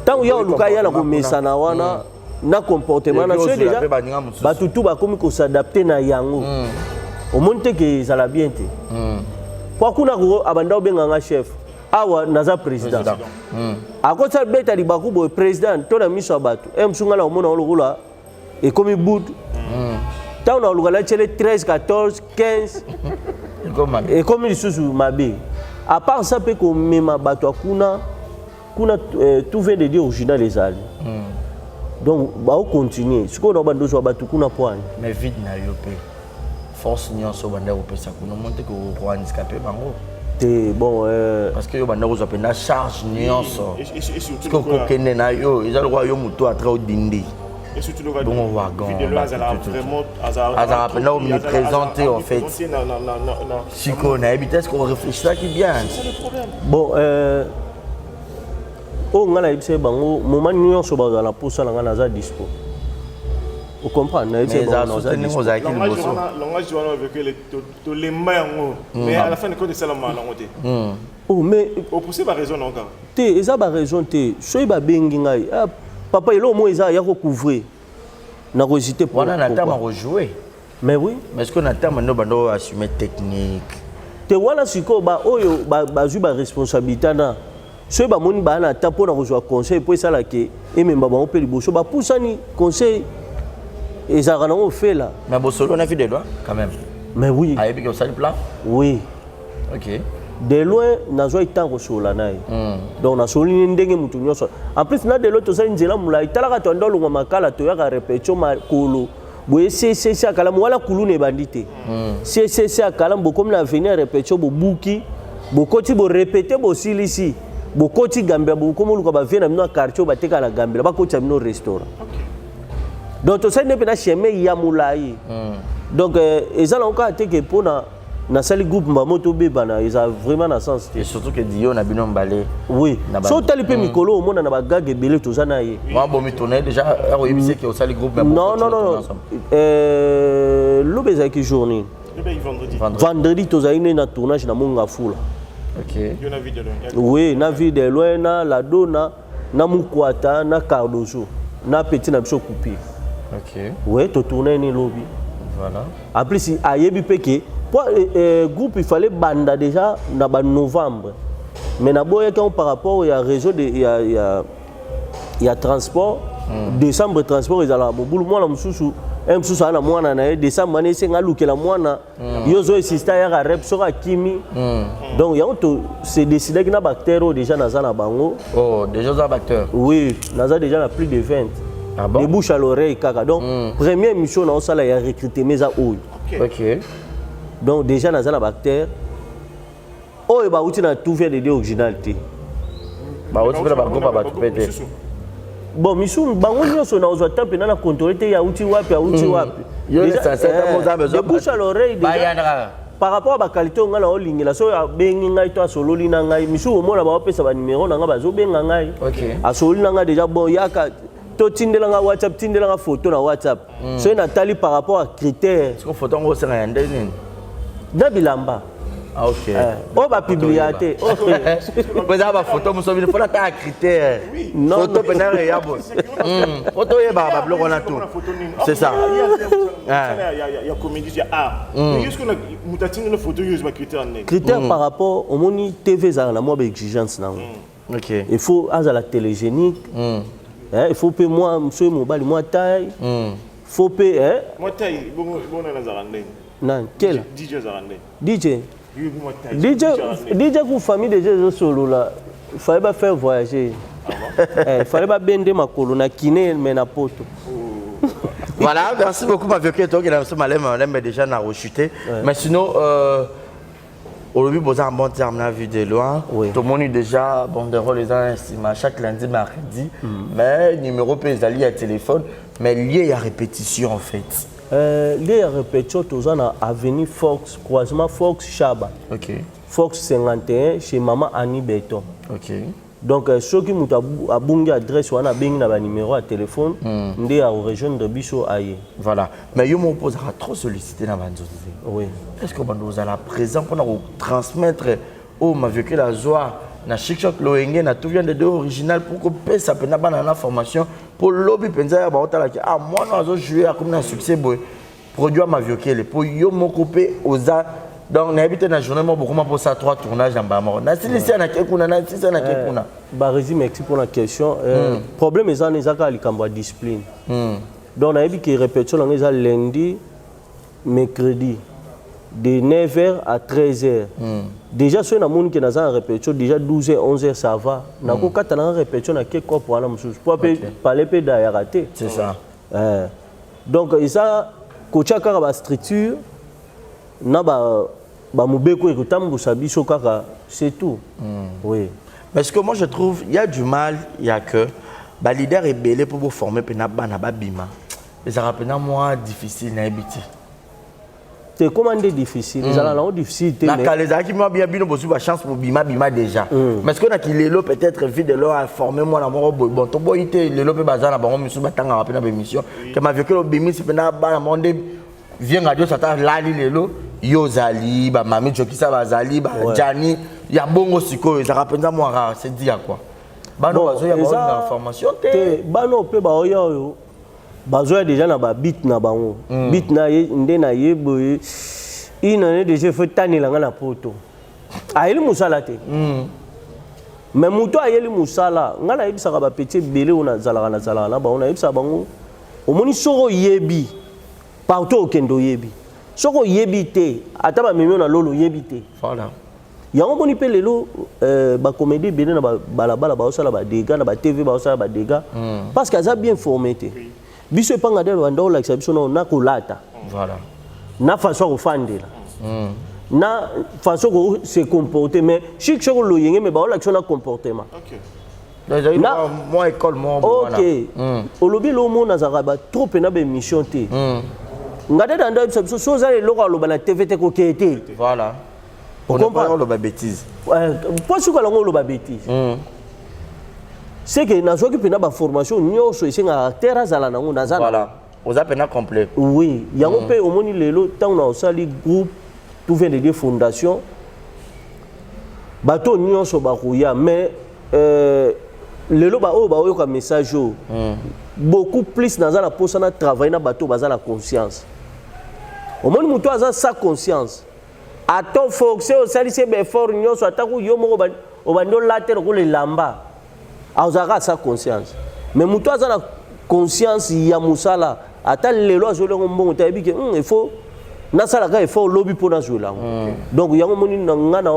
Tant qu'il y a le cas, il y a la commission na comportement, na c'est déjà batutu ba komi ko s'adapter na yango. Au monte que ça la bien té. Pour kuna ko abanda obenganga chef, awa naza président. A ko ça beta li baku bo président to na miso batu. Msunga na omona olula et comme bout. Tant na olula chele 13 14 15 et comme il sous mabe. À part ça pe ko mema batu kuna Tout vient de Dieu original les alliés. Donc, on continue. Ce qu'on a besoin de battre, on a point. Mais vite, na yope. Force n'y a pas de bandé ça. Qu'on monte que on roi handicapé bango. Bon. Parce que yo bandé vous appelle na charge nuance. Ce qu'on connaît na yo, ils ont le royaume muto à très haut dindi. Et surtout le bon wagon. Vraiment, Azara peine on me présenter en fait. Si qu'on a habité, est-ce qu'on réfléchit ça qui bien. C'est le problème. Bon. Oh ngala ibse bango moment nyonso ba la posa la ngana za dispo. Vous comprenez na ibse bango za dispo. Langage tu vas avec les mains mais à la fin de compte c'est la main langote. Oh mais au pousser ba raison encore. Te eza ba raison te so ba bengi ngai. Papa elo mo eza ya ko couvrir. Na hésiter pour. On a temps à rejouer. Mais oui, mais est-ce qu'on a temps maintenant bando assumer technique. Te wala siko ba oyo ba zu ba responsabilité na. Si vous avez un temps pour rejoindre le conseil, pour ça, et même si vous avez un conseil, conseil, et ça a fait là. Mais vous avez vu des lois quand même. Mais oui. Vous avez vu le plan? Oui. Ok. De loin, nous avons été en train de donc, nous avons été en train de en plus, nous avons été en train de faire des choses. Nous avons répété kolo. Boye c'est akala mwala kulune bandité. C'est akala comme la venir répéter bo buki, bo koti bo répéter bo silisi. Bokoti Gambia comme on va venir dans quartier ba teka la Gambia ba koti amino restaurant. Donc to ça ne peut pas chemin ya moulayi. Donc ezala encore teke pona na sali groupe mamoto bebana ils a vraiment na sens et surtout que Dio na bino mbalé. Oui. So tali pe mikolo au monde na ba gag belé to zana yi. Moi bon mi tourner déjà il sait que au sali groupe non. L'obéza qui journée. Vendredi to zaine na tournage na monga fula. Ok. Oui, na vie de loin, na la dona, na mukwata, na cardozo, na petit na biso coupé. Ok. Oui, tu tournes ni lobby. Voilà. Après si ayebi peke, pour groupe il fallait banda déjà na novembre. Mais na boya quand par rapport il y a réseau de il y a transport, décembre transport ezala mobulu mwana mususu mususu ana mwana na décembre ane senga lukela mwana yozo insista ya rep soka kimi donc yango to c'est décidé que na bactère déjà naza na bango déjà za bactère oui naza déjà na plus de 20 bon? De bouche à l'oreille kaka donc première mission na osala ya recruter mes a oyo OK donc déjà naza na bactère oyo ba uti na tout vient de originalité ba uti pela ba groupe ba tupete bon misu bango nyonso na ozwa tempe na contrôler te ya uti wapi déjà de bouche à l'oreille par rapport à la qualité on a la ligne la so ya bengi ngai to asololi na ngai misu o mona ba pesa ba numéro na nga bazo benga ngai asololi na nga déjà bon yaka to tindela nga WhatsApp tindela nga photo na WhatsApp so na tali par rapport à critères est-ce que photo ngo senga yande nini na bilamba OK o ba publicité mais ça ba photo mo so vile faut la ta critère photo penare ya bo photo ye ba bloko na tout c'est ça il y a comédie il y a art mais est-ce qu'on a mutating le photo use ba critère critère par rapport au moni TV za na mo ba exigence na OK il faut à la télégénique il faut que moi monsieur mobile moi taille faut payer moi taille bon na zarande non quel DJ zarande DJ pour famille déjà solo là il fallait pas faire voyager il fallait pas bender ma colonne kiné mais na poto voilà merci beaucoup ma vieux toi qui est malem déjà na rechuté mais sinon aujourd'hui vous avez un bon terme la vue de loin tout le monde est déjà banderole les uns chaque lundi mardi mais numéro pézali à téléphone mais lié à répétition en fait lié à répétition tous en avenue Fox croisement Fox Chaba OK Fox 51 chez maman Annie Beton OK donc ceux qui m'ont abonné adresse ou un abonné na numéro à téléphone ndé à région de Bicho aye voilà mais yo m'oppose à trop solliciter na banzo oui est-ce que vous allez présent pour nous transmettre au ma vécu la joie na chic loenge na tout vient de deux original pour que peut ça peut na banana formation pour lobby penza ya ba otala ki moi nous jouer comme un succès boy produit ma vécu pour yo mon coupé aux donc on a habité dans journée beaucoup pour ça 3 tournages en bas mort na si na kekuna na si na kekuna ba résime merci pour la question problème est en ezaka likambo discipline donc on a vu que répétition on est lundi mercredi de 9h à 13h déjà sur na monde qui na za répétition déjà 12h 11h ça va na ko kata na répétition na ke ko pour na mususu pour parler peu d'ailleurs raté c'est ça donc ça coach ka ba structure na ba mubeko ekotambusa biso kaka c'est tout oui parce que moi je trouve il y a du mal il y a que ba leader est belé pour vous former pena bana ba bima et ça rappelle moi difficile na habiter c'est comment dire difficile ils ont difficile mais quand les qui m'a bien bosu ba chance pour bima déjà mais ce qu'on a qui lelo peut-être vite de leur informer moi na mo bon to boité lelo pe bazana ba musu batanga rapena ba émission que ma vieux bimi c'est pena ba monde vient radio ça ta lali lelo yo zali ba mami jokisa bazali ba jani ya bongo siko ça rappelle moi rare c'est dit à quoi bano bazo ya ba information te bano pe ba oyo bazo déjà na ba bit na bango bit na nde na yebo une année déjà fait tanela nga na poto ayeli musala te mais muto ayeli musala nga na yebisa ba petit belé ona zalaka na ba ona yebisa bango omoni soko yebi partout au kendo yebi soko yebi te ata ba memi na lolo yebi te voilà yango boni pe lelo ba comédie belé na balabala ba osala ba dégâts na ba TV ba osala ba dégâts parce que ça bien formé te biso epanga de bando la exception na kolata voilà na façon ko fandela na façon ko se comporter mais chic choko lo yenge mais ba la action na comportement OK déjà moi école moi OK olobi lo mo na zaka trop na ba émission te ngade dando biso so za le lo ba na TV te ko kete voilà on comprend lo ba bêtise pas sur ko lo ba bêtise c'est que na zoki pena ba formation nyoso isenga acteur azala nango nazana voilà aux appena complet oui yango pe omoni lelo tant na osali groupe tout vient de des fondations bato nyoso ba kuya mais lelo ba oyo ka message beaucoup plus nazala posana travailler na bato bazala conscience omoni muto aza sa conscience ato foxe osali se be fort nyoso ataku yo moko obando later ko le lamba azaka sa conscience mais muto azana conscience ya musala ata lelo azolo mbongo tayebi ke il faut nasala ka effort lobby pour na jouer là donc yango moni nga na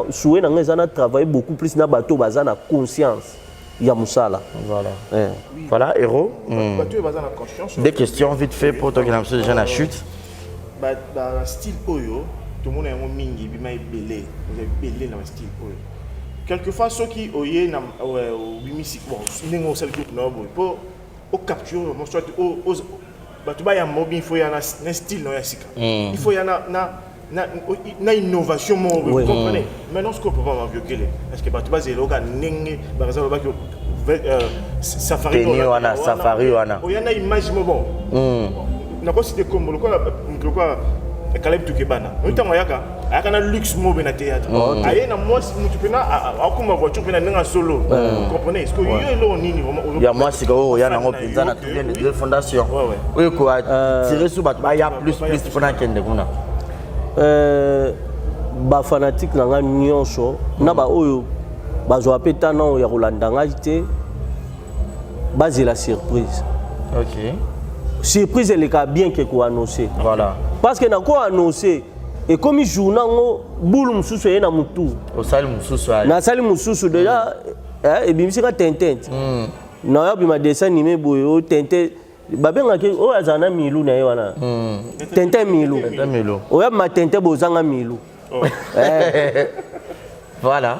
souhait na ngeza na travailler beaucoup plus na bato bazana conscience ya musala voilà voilà héros bato bazana conscience des questions vite fait pour toi qui n'a pas déjà la chute ba style oyo tout le monde yango mingi bima ebele na style oyo quelquefois ceux qui oye na bimisi bon ndenge osali groupe na boy pour au capture mon soit au bato ba ya mobi il faut ya na style no ya sika il faut ya na innovation mo vous comprenez maintenant ce qu'on peut pas violer parce que bato ba zelo ka ndenge ba raison ba que safari wana safari wana o ya na image mo bon na ko cité comme le quoi Caleb Tukebana ntango yaka na luxe mo be na théâtre aye na moi mutu pena akuma voiture pena nga solo vous comprenez est-ce que yo lo nini vraiment ya moi c'est que ya na ngopinza na toutes les deux fondations oui quoi tirer sur bat ya plus fona kende kuna ba fanatique na nga nyonso na ba oyo bazwa peta na ya kolanda nga te base la surprise OK surprise elle est bien que ko annoncer voilà parce que na ko annoncer et comme journal ngo boule mususu ye na mutu au sali mususu na sali mususu déjà et bimisi ka Tintin na ya bima dessin animé boyo Tintin babenga ke o azana milu na ye wana Tintin milu o ya ma Tintin bozanga milu voilà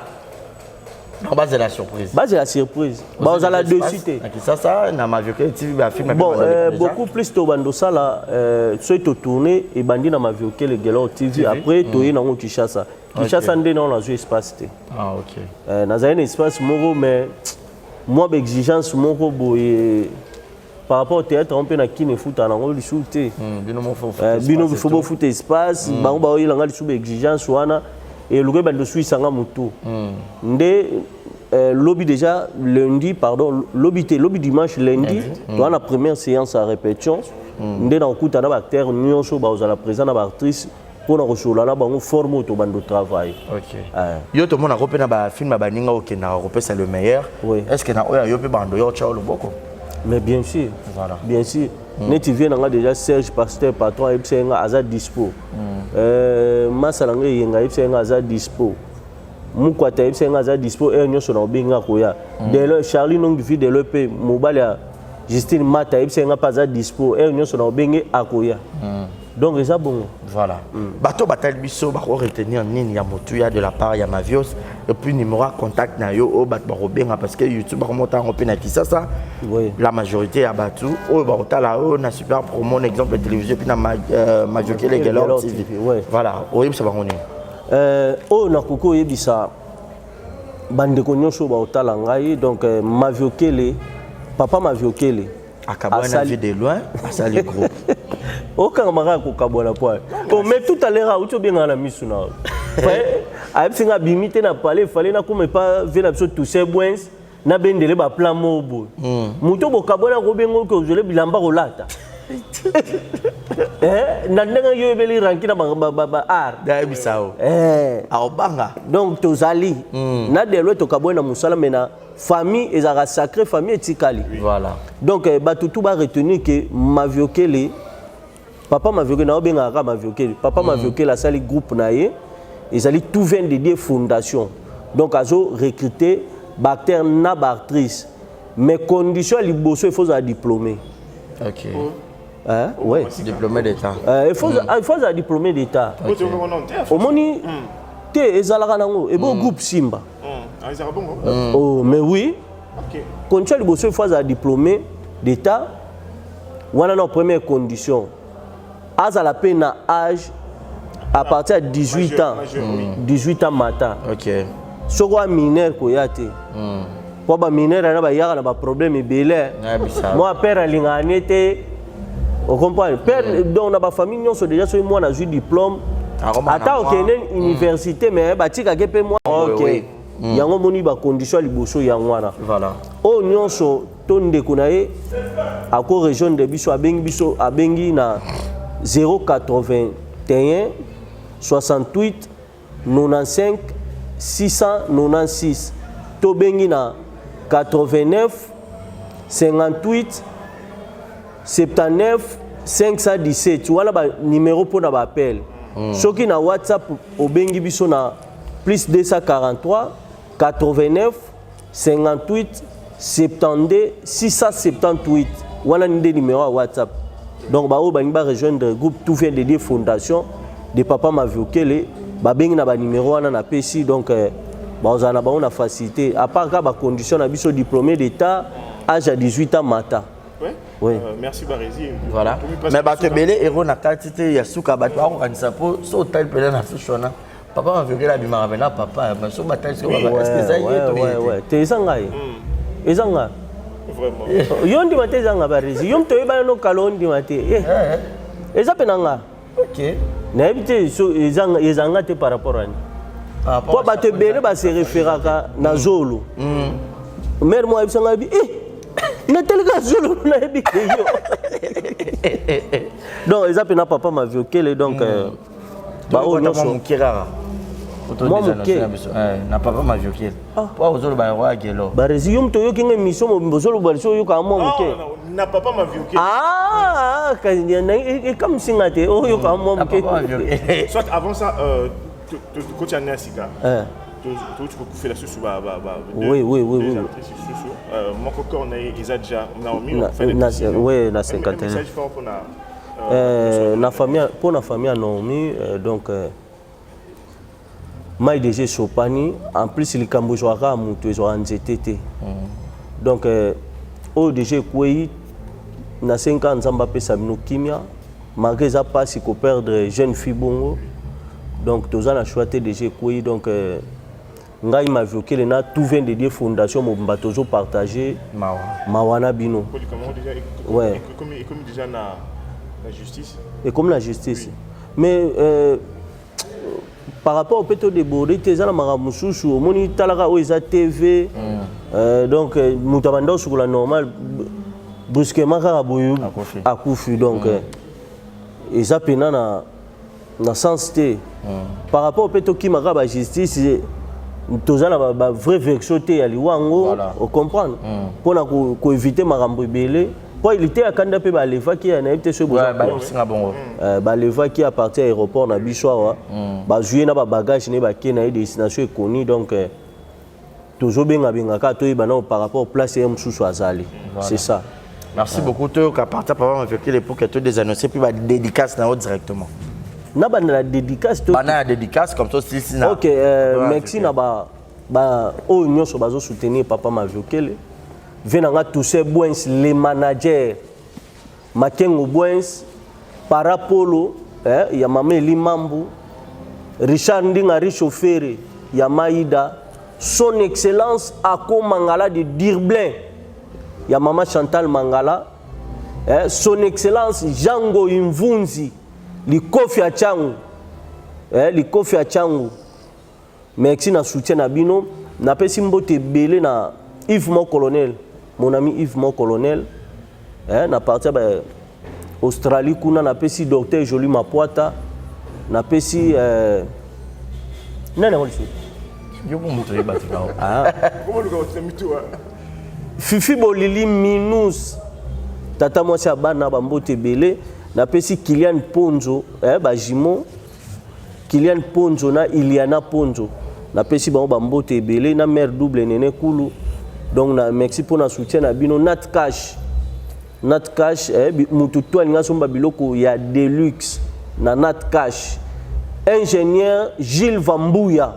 on base de la surprise. Base de la surprise. Bah, on a deux cités. Ça, na ma vieux TV film. Bon, beaucoup plus de bando ça là, soit tu tourné et bandi na ma vieux le Gelo TV. Après, tu es dans Kinshasa. Kinshasa, on est dans la espace. Ah ok. Dans un espace moro, mais moi l'exigence moro boy. Par rapport au théâtre, on peut na qui ne fout en angle du shooter. Bino faut foot espace. Bah on va y langal sous exigence wana. Et le gars de Suisse sanga mutu. Ndé lobby déjà lundi pardon lobby dimanche lundi dans la première séance à répétition ndé dans coup tana acteur nyonso ba ozala présent na ba actrice pour na recevoir na bango forme auto bando travail. OK. Yo to mona ko pena ba film ba ninga okenda ko pesa le meilleur. Est-ce que na oya yo pe bando yo tchao le boko? Mais bien sûr. Voilà. Bien sûr. Neti vient nga déjà Serge Pasteur patron ebsenga aza dispo. Masalanga yenga ebsenga aza dispo. Mukwata ebsenga aza dispo et nyoso na obenga koya. Dès le Charlie non vie de l'EP mobile ya Justine Mata ebsenga pas aza dispo et nyoso na obenge akoya. Donc ça bon. Voilà. Bato batal biso ba retenir nini ya motuya de la part ya Mavios et puis numéro contact na yo o bat ba robenga parce que YouTube ba monta en pena qui ça la majorité ya batu o ba otala o na super promo exemple télévision puis na majorité les Gelo TV. Voilà, o yebisa ba ngoni. O na koko yebisa bande ko nyonso ba otala ngai donc Maviokele papa Maviokele akabona vu de loin ça les gros. Aucun camarade ko kabona point. Oh mais tout à l'heure où tu bien na misu na. A singa bimité na parler fallait na comme pas ver la chose toucher boins na bendele ba plan mobo. Muto bo kabona ko bengo ko jole bilamba ko lata. Na ndanga yo beli ranki na ba art. Da bisao. Aobanga. Donc tozali na de lo to kabona musala mena famille ezara sacré famille etikali. Voilà. Donc batutu ba retenir que Maviokele papa Maviokele na obenga ka Maviokele papa Maviokele a sali groupe na ye ils allaient tout vient dédié fondation donc azo recruter acteur na actrice mais condition liboso il faut un diplômé. OK. Hein ouais, diplômé d'état. Il faut un diplômé d'état. Au moni te ezalaka nango et bon groupe Simba. Oh mais oui. OK. Condition liboso il faut un diplômé d'état. Voilà nos premières conditions. À la peine à âge à partir de 18 ans. 18 ans matin. OK. Ce qu'on mineur koyate. Pour ba mineur na ba yaka na ba problème belé. Moi père alingane te. On comprend. Père donc na ba famille non so déjà so moi na eu diplôme. Ata okene université mais ba tika ke pe moi. OK. Yango moni ba condition liboso yangwana. Voilà. O nyonso tonde kunaye à ko région de biso abengi na 081 68 95 696 to bengi na 89 58 79 517 wana ba numéro pour na ba appel soki na WhatsApp obengi biso na plus 243 89 58 72 678 wana ni des numéros à WhatsApp donc ba o ba rejoindre groupe tout vient de des fondations de papa Maviokele ba bengi na ba numéro wana na PC donc ba ozana ba on a facilité à part ka ba condition na biso diplômé d'état âge à 18 ans mata. Oui. Oui. Merci Barési. Voilà. Mais bato belé héros na quantité ya suka bato ko kanisa po so tel pelé na sushona. Papa m'a vu que la bima ravena papa mais so batal ce que est-ce que ça y est ouais te ezanga ye. Ezanga. Vraiment. Yondi mate ezanga Barési. Yom to yeba no kalondi mate. Eza penanga. OK. Na ebite so ezanga te par rapport à ni. Pour bato belé ba se référaka na zolo. Mère moi ebisanga bi Natalika Zulu na ebite yo. Donc ils appellent papa Maviokele donc ba o no so kirara. Moi na papa Maviokele. Pour ozolo ba roi gelo. Ba resume to yo kinga mission mo bozolo ba so yo ka mo muke. Na papa Maviokele. Ah, comme singate o yo ka mo muke. Soit avant ça quand tu as né à Sika. Tu peux faire la sous oui. Mon coco on est déjà Naomi oui na 51 message fort pour na famille pour la famille Naomi donc mai déjà Chopani en plus il cambojara mutu zo anzetete donc au déjà quoi na 5 ans nzamba pesa bino kimia malgré ça pas si ko perdre jeune fille bongo donc tous on a choisi déjà quoi donc ngai Maviokele na tout vient de des fondations mo batozo partager mawana bino ouais comme déjà na justice et comme la justice mais par rapport au péto de Boré tes na maramususu moni talaka o eza TV donc mutabando sur la normal brusquement ka boyu akufi donc eza pena na sens te par rapport au péto qui mara ba justice tous na ba vrai version te ya liwango on comprendre pour na ko éviter marambo belé pour il était à kanda pe ba leva qui na été ce besoin ba leva qui à partir aéroport na bisoa ba jouer na ba bagage ne ba ki na destination connue donc toujours benga ka to ibana par rapport place ya msusu azali c'est ça. Merci beaucoup to ka partir papa Maviokele pour que tu désannoncer puis ba dédicace na directement. Na ba la dédicace to bana dédicace comme ça si na OK merci na ba o nyonso bazo soutenir papa Maviokele venanga toucher Bwens les managers Makengo Bwens Parapolo ya mama Limambu Richard Ndinga Richofere ya Maïda son excellence Ako Mangala de Dirblin ya mama Chantal Mangala son excellence Jango Imvunzi likofi ya changu likofi ya changu merci na soutien na bino na pesi mbote belé na Yves Mon Colonel mon ami Yves Mon Colonel na partir ba Australie kuna na pesi docteur Jolie Mapoata na pesi nana wali yo ko muto yeba tukao comment le gars mitoa Fifi Bolili Minus tata mwasi abana ba mbote belé na pesi Kylian Ponzo ba Jimo Kylian Ponzo na Iliana Ponzo na pesi ba mbote belé na mère double nene kulu donc na merci pour na soutien na bino Nat Cash mutu to alinga somba biloko ya Deluxe na Nat Cash ingénieur Gilles Vambouya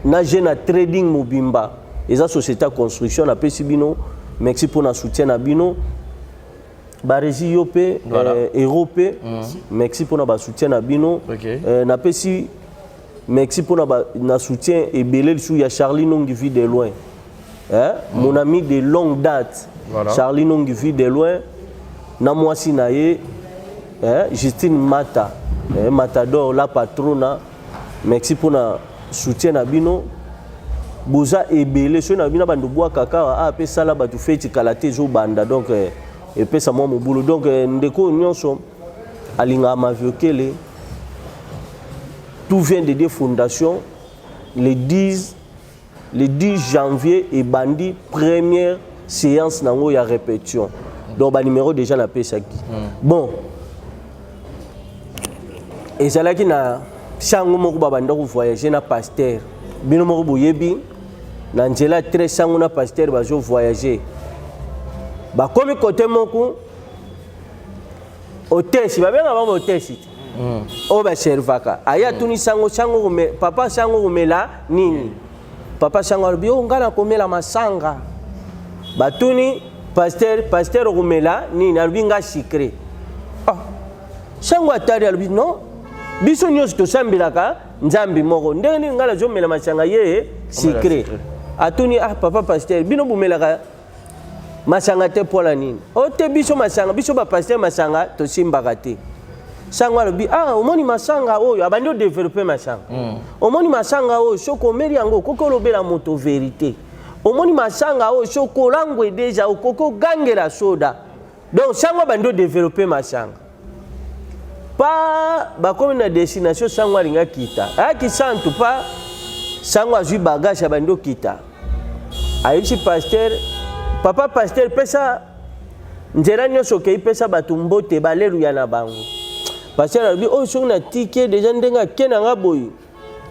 na Jena Trading Mobimba eza société construction na pesi bino merci pour na soutien na bino Barési Yope Europe merci pour na soutien na bino na pesi merci pour na soutien et belé sous ya Charlie Nongi vie de loin mon ami de longue date Charlie Nongi vie de loin na mwasi na ye Justine Mata Matador la patrona merci pour na soutien na bino boza ebele so na bino bando boa kaka pe sala ba tu feti kalate zo banda donc et puis ça moi mon boulot donc ndeko nyonso alinga Maviokele tout vient de des fondations le 10 janvier et bandi première séance nango ya répétition donc ba numéro déjà na pesaki bon et ça là qui na sango moko ba banda ko voyager na pasteur bino moko boyebi na nzela très sango na pasteur ba zo voyager ba komi côté moko hôtesse ba benga ba hôtesse o ba servaka aya tuni sango papa sango komela nini papa sango alobi o ngana komela masanga batuni pasteur komela nini alobi nga secret sango atari alobi non biso nyonso tosambelaka nzambi moko ndenge nini nga nazomela masanga ye secret atuni papa pasteur bino bomelaka masanga te pola nini o te biso masanga biso ba pasteur masanga tosimbaka te sango alobi omoni masanga oyo abandi odéveloppe masanga omoni masanga oyo soko omeli yango okoki olobela moto vérité omoni masanga oyo soko olangwe deja okoki ogangela soda donc sango abandi odéveloppe masanga pa bakomi na destination sango alinga kita ayaki santu pa sango azwi bagage abandi okita ayebisi pasteur papa pasteur pesa nzela nyonso okei pesa bato mbote baleluya na bango pasteur alobi oyo soki na tike deja ndenge akende anga boye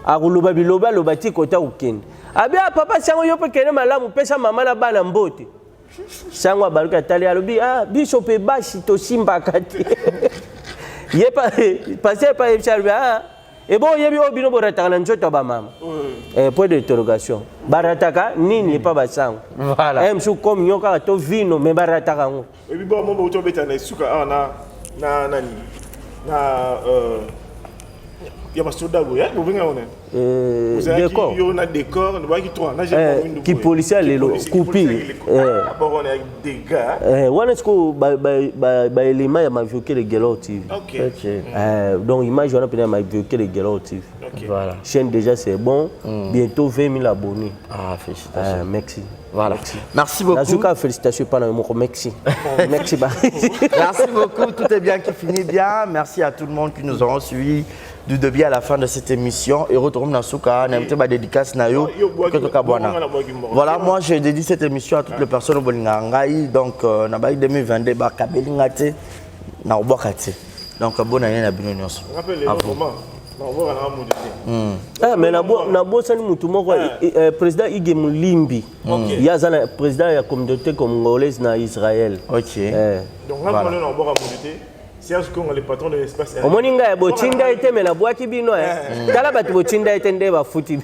akoloba biloba aloba ti kota kokende abi papa sango yo mpe kende malamu pesa mama na bana mbote sango abaluki atali alobi biso mpe basi tosimbaka te ye pasteur pa yebisi alobi ebo oyebi oyo bino borataka na nzoto ya bamama point d'interrogation barataka nini epa basango mosuku komi nyo kaka to vino me barataka yango ebi bo mo bauti obeta na esuka awa na nani na ya basoda boya bobenga ona décor yo na décor na baki 3 na j'ai qui policier lelo coupi bon on a des gars wana sko ba élément ya mavioke le gelo TV donc image wana pena mavioke le gelo TV voilà chaîne déjà c'est bon bientôt 20 000 abonnés félicitations merci voilà merci beaucoup Nazuka félicitations pana moko merci merci merci beaucoup tout est bien qui finit bien merci à tout le monde qui nous auront suivis du début à la fin de cette émission et retourne dans Souka n'importe ma dédicace na yo voilà moi je dédie cette émission à toutes les personnes au Bolingangai donc na ba 2022 ba kabelingate na obokate donc bonne année na bino nyonso mais na bosani mutu moko président Ige Mulimbi yazana président ya communauté congolaise na Israël donc là on est en bord à monter Serge Konga le patron de l'espace aérien. Omoninga ya botinda ite me na bwaki bino tala batu botinda ite nde ba futi.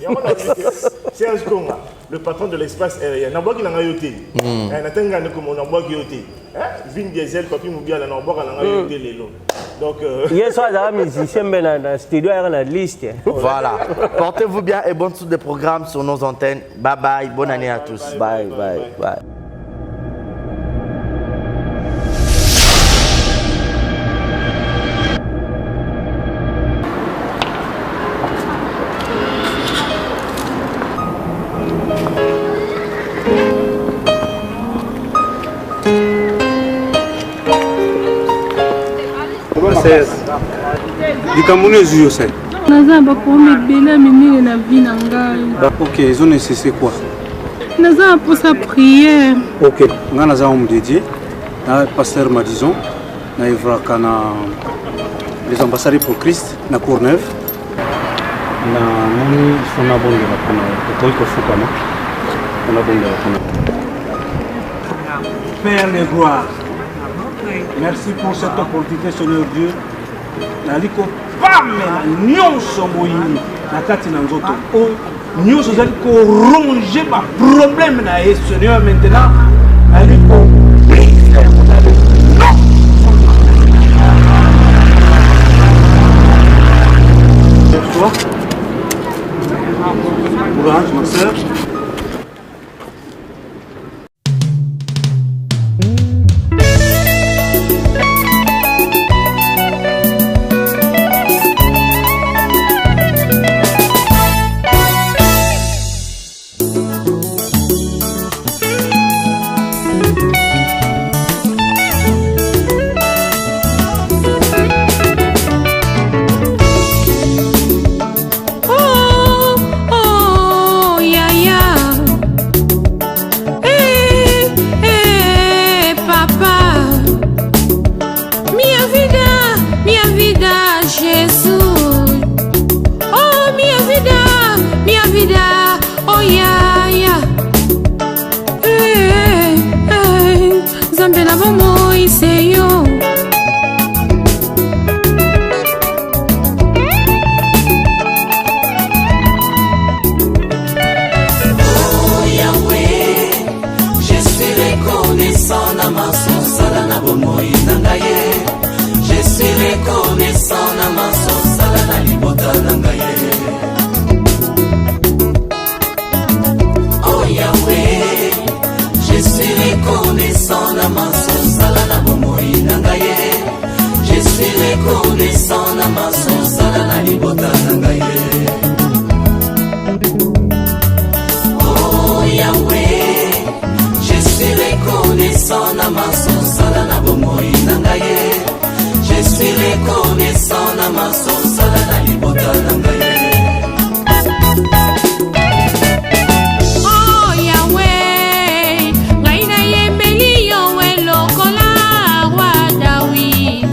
Serge Konga le patron de l'espace aérien. Na bwaki na ngayote. Na tenga ne komo na bwaki yote. Vin diesel papi mubiala na bwaka na ngayote lelo. Donc hier soir za musicien mais na studio era na liste. Voilà. Portez-vous bien et bonne suite de programmes sur nos antennes. Bye bye, bonne année à tous. Bye bye bye. likambo ezwi yo sali naza baproblème ebele minene na vie na ngai. Ok, ezo nécessité quoi? naza na mposa prière. Ok, nga naza homme dédié na pasteur Madison na evraka na les ambassadeurs pour Christ na Courneuve na moni fona bongela kuna tokoki kofukama fona bongela kuna. Père de gloire, merci pour cette opportunité, Seigneur Dieu. Naliko pamela nyonso moyini na kati na nzoto oyo nyonso zali ko ronger ba problème na ye Seigneur maintenant aliko courage ma sœur. nzambe na bomoi seyo. Je suis reconnaissant na maso sala na libota nangaye. Oh Yahweh, je suis reconnaissant na maso sala na bomoi nangaye. Je suis reconnaissant na maso sala na libota nangaye. Oh Yahweh, je suis reconnaissant na maso sala na bomoi nangaye. Je suis reconnaissant na maso sala na libota nangaye. Oh Yahweh, ngai na yembeli yo elokola roi David.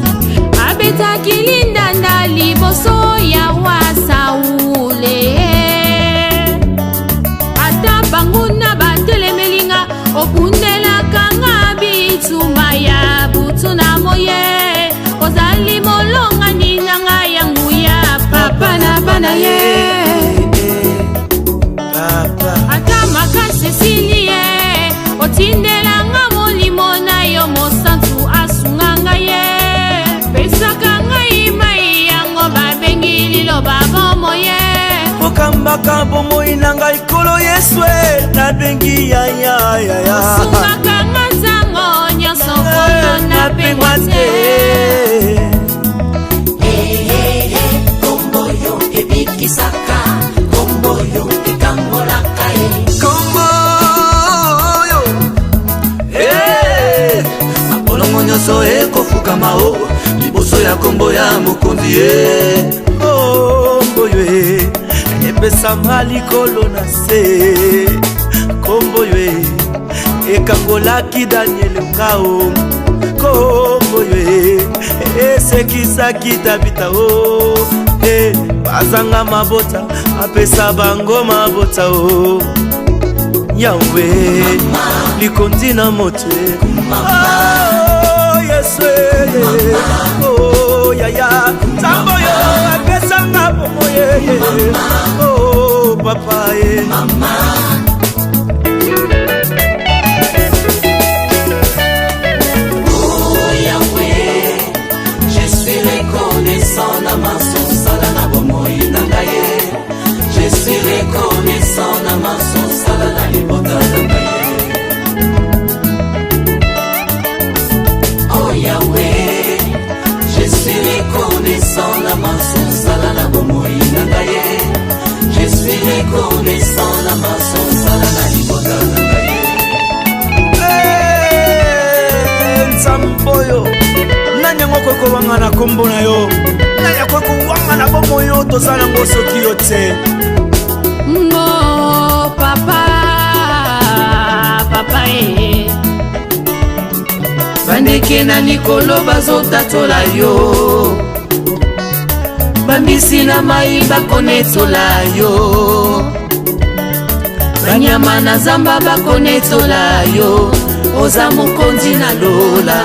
Abetaki lindanda liboso ya roi Saule. Ata banguna batelemelinga opundelaka nga bituma ya butu na moye. Ozali molonga ninanga yangu ya papa na bana ye. Ata makase silie otindelanga molimo na yo mosantu asunganga ye. Pesaka ngai mai yango babengi liloba bomo ye. Okambaka bomoi na ngai kolo Yeswe nabengi ya. Osungaka nga zango nyonso kolo napengwa te. Kombo yo ebikisaka, kombo yo ekangolaka e. Kombo yo mabolongo nyonso ekofukama o liboso ya kombo ya mokonzi e. Kombo yo epesama likolo na se. Kombo yo ekangolaki Daniel ngao. Kombo yo esekisaki Tabita o. Bazanga mabota apesa bango mabota o. Yahweh likondi na moto. Oh Yesu, oh yaya tambo yo apesa ngapo ye. Oh papa ye mama. Je suis reconnaissant na maso sala na libota nangaye. Oh Yahweh, je suis reconnaissant na maso sala na bomoi nangaye. Je suis reconnaissant na maso sala na libota nangaye. Nsamboyo nanyango koko wanga na kombo na yo. Nanya koko wanga na bomo yo tozala ngoso kiyo te. Oh papa, papa bandeke na likolo bazotatola yo. Bambisi na mai bakonetola yo. Banyama na zamba bakonetola yo. Oza mokonzi na lola.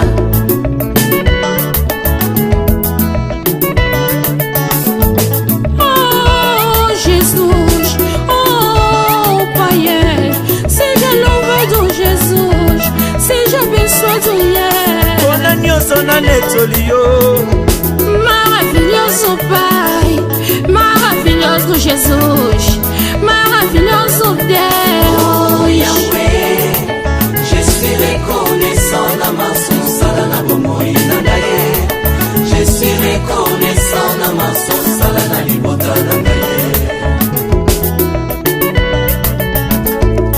Maravilhoso Pai, maravilhoso Jesus, maravilhoso Deus. Oh Yahweh, je suis reconnaissant na maso sala na bomoi nangaye. Je suis reconnaissant na maso sala na libota nangaye.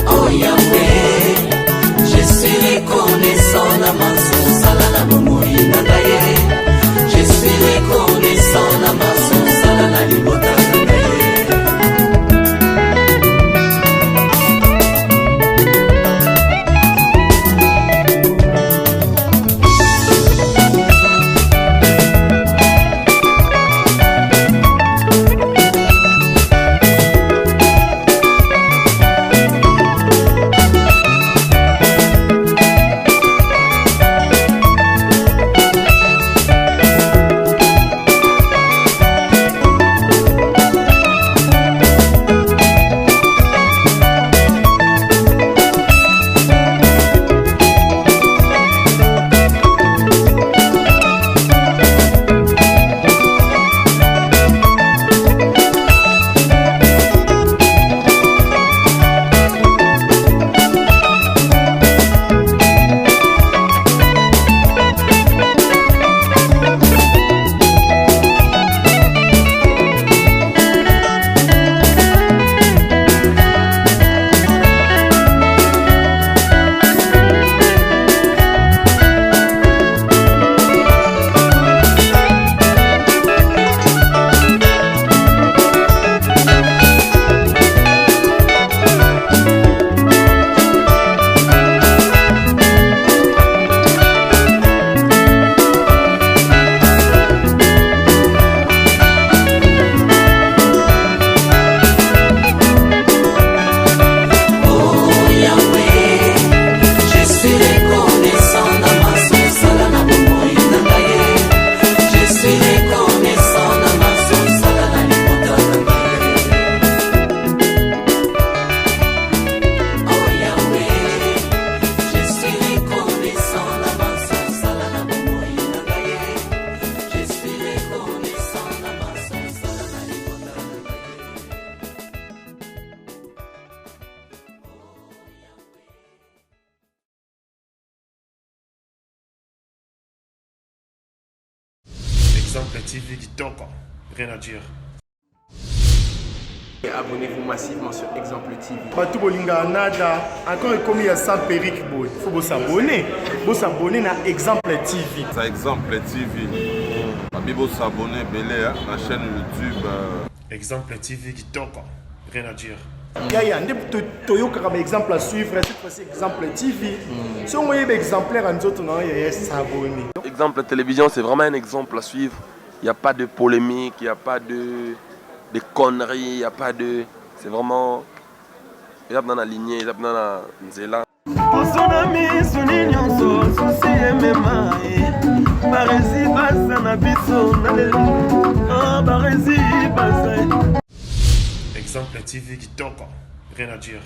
Oh Yahweh, je suis reconnaissant na maso sala na bomoi nangaye. Je suis reconnaissant na maso sala na libota nangaye. TV Kitoko, rien à dire. Abonnez-vous massivement sur Exemple TV. Batou Bolinga Nada, encore commis à 100 périques, il faut vous s'abonner. Vous s'abonner à Exemple TV. C'est Exemple TV. Vous s'abonner à la chaîne YouTube. Exemple TV Kitoko, rien à dire. Il y a un exemple à suivre, cette fois-ci Exemple TV. Si on voit un exemplaire, nous autres, il y a s'abonner. Exemple télévision, c'est vraiment un exemple à suivre. Il n'y a pas de polémique, il n'y a pas de conneries, il n'y a pas de... C'est vraiment... Il y a dans la lignée, il y a dans la nzela. Exemple TV Kitoko, rien à dire.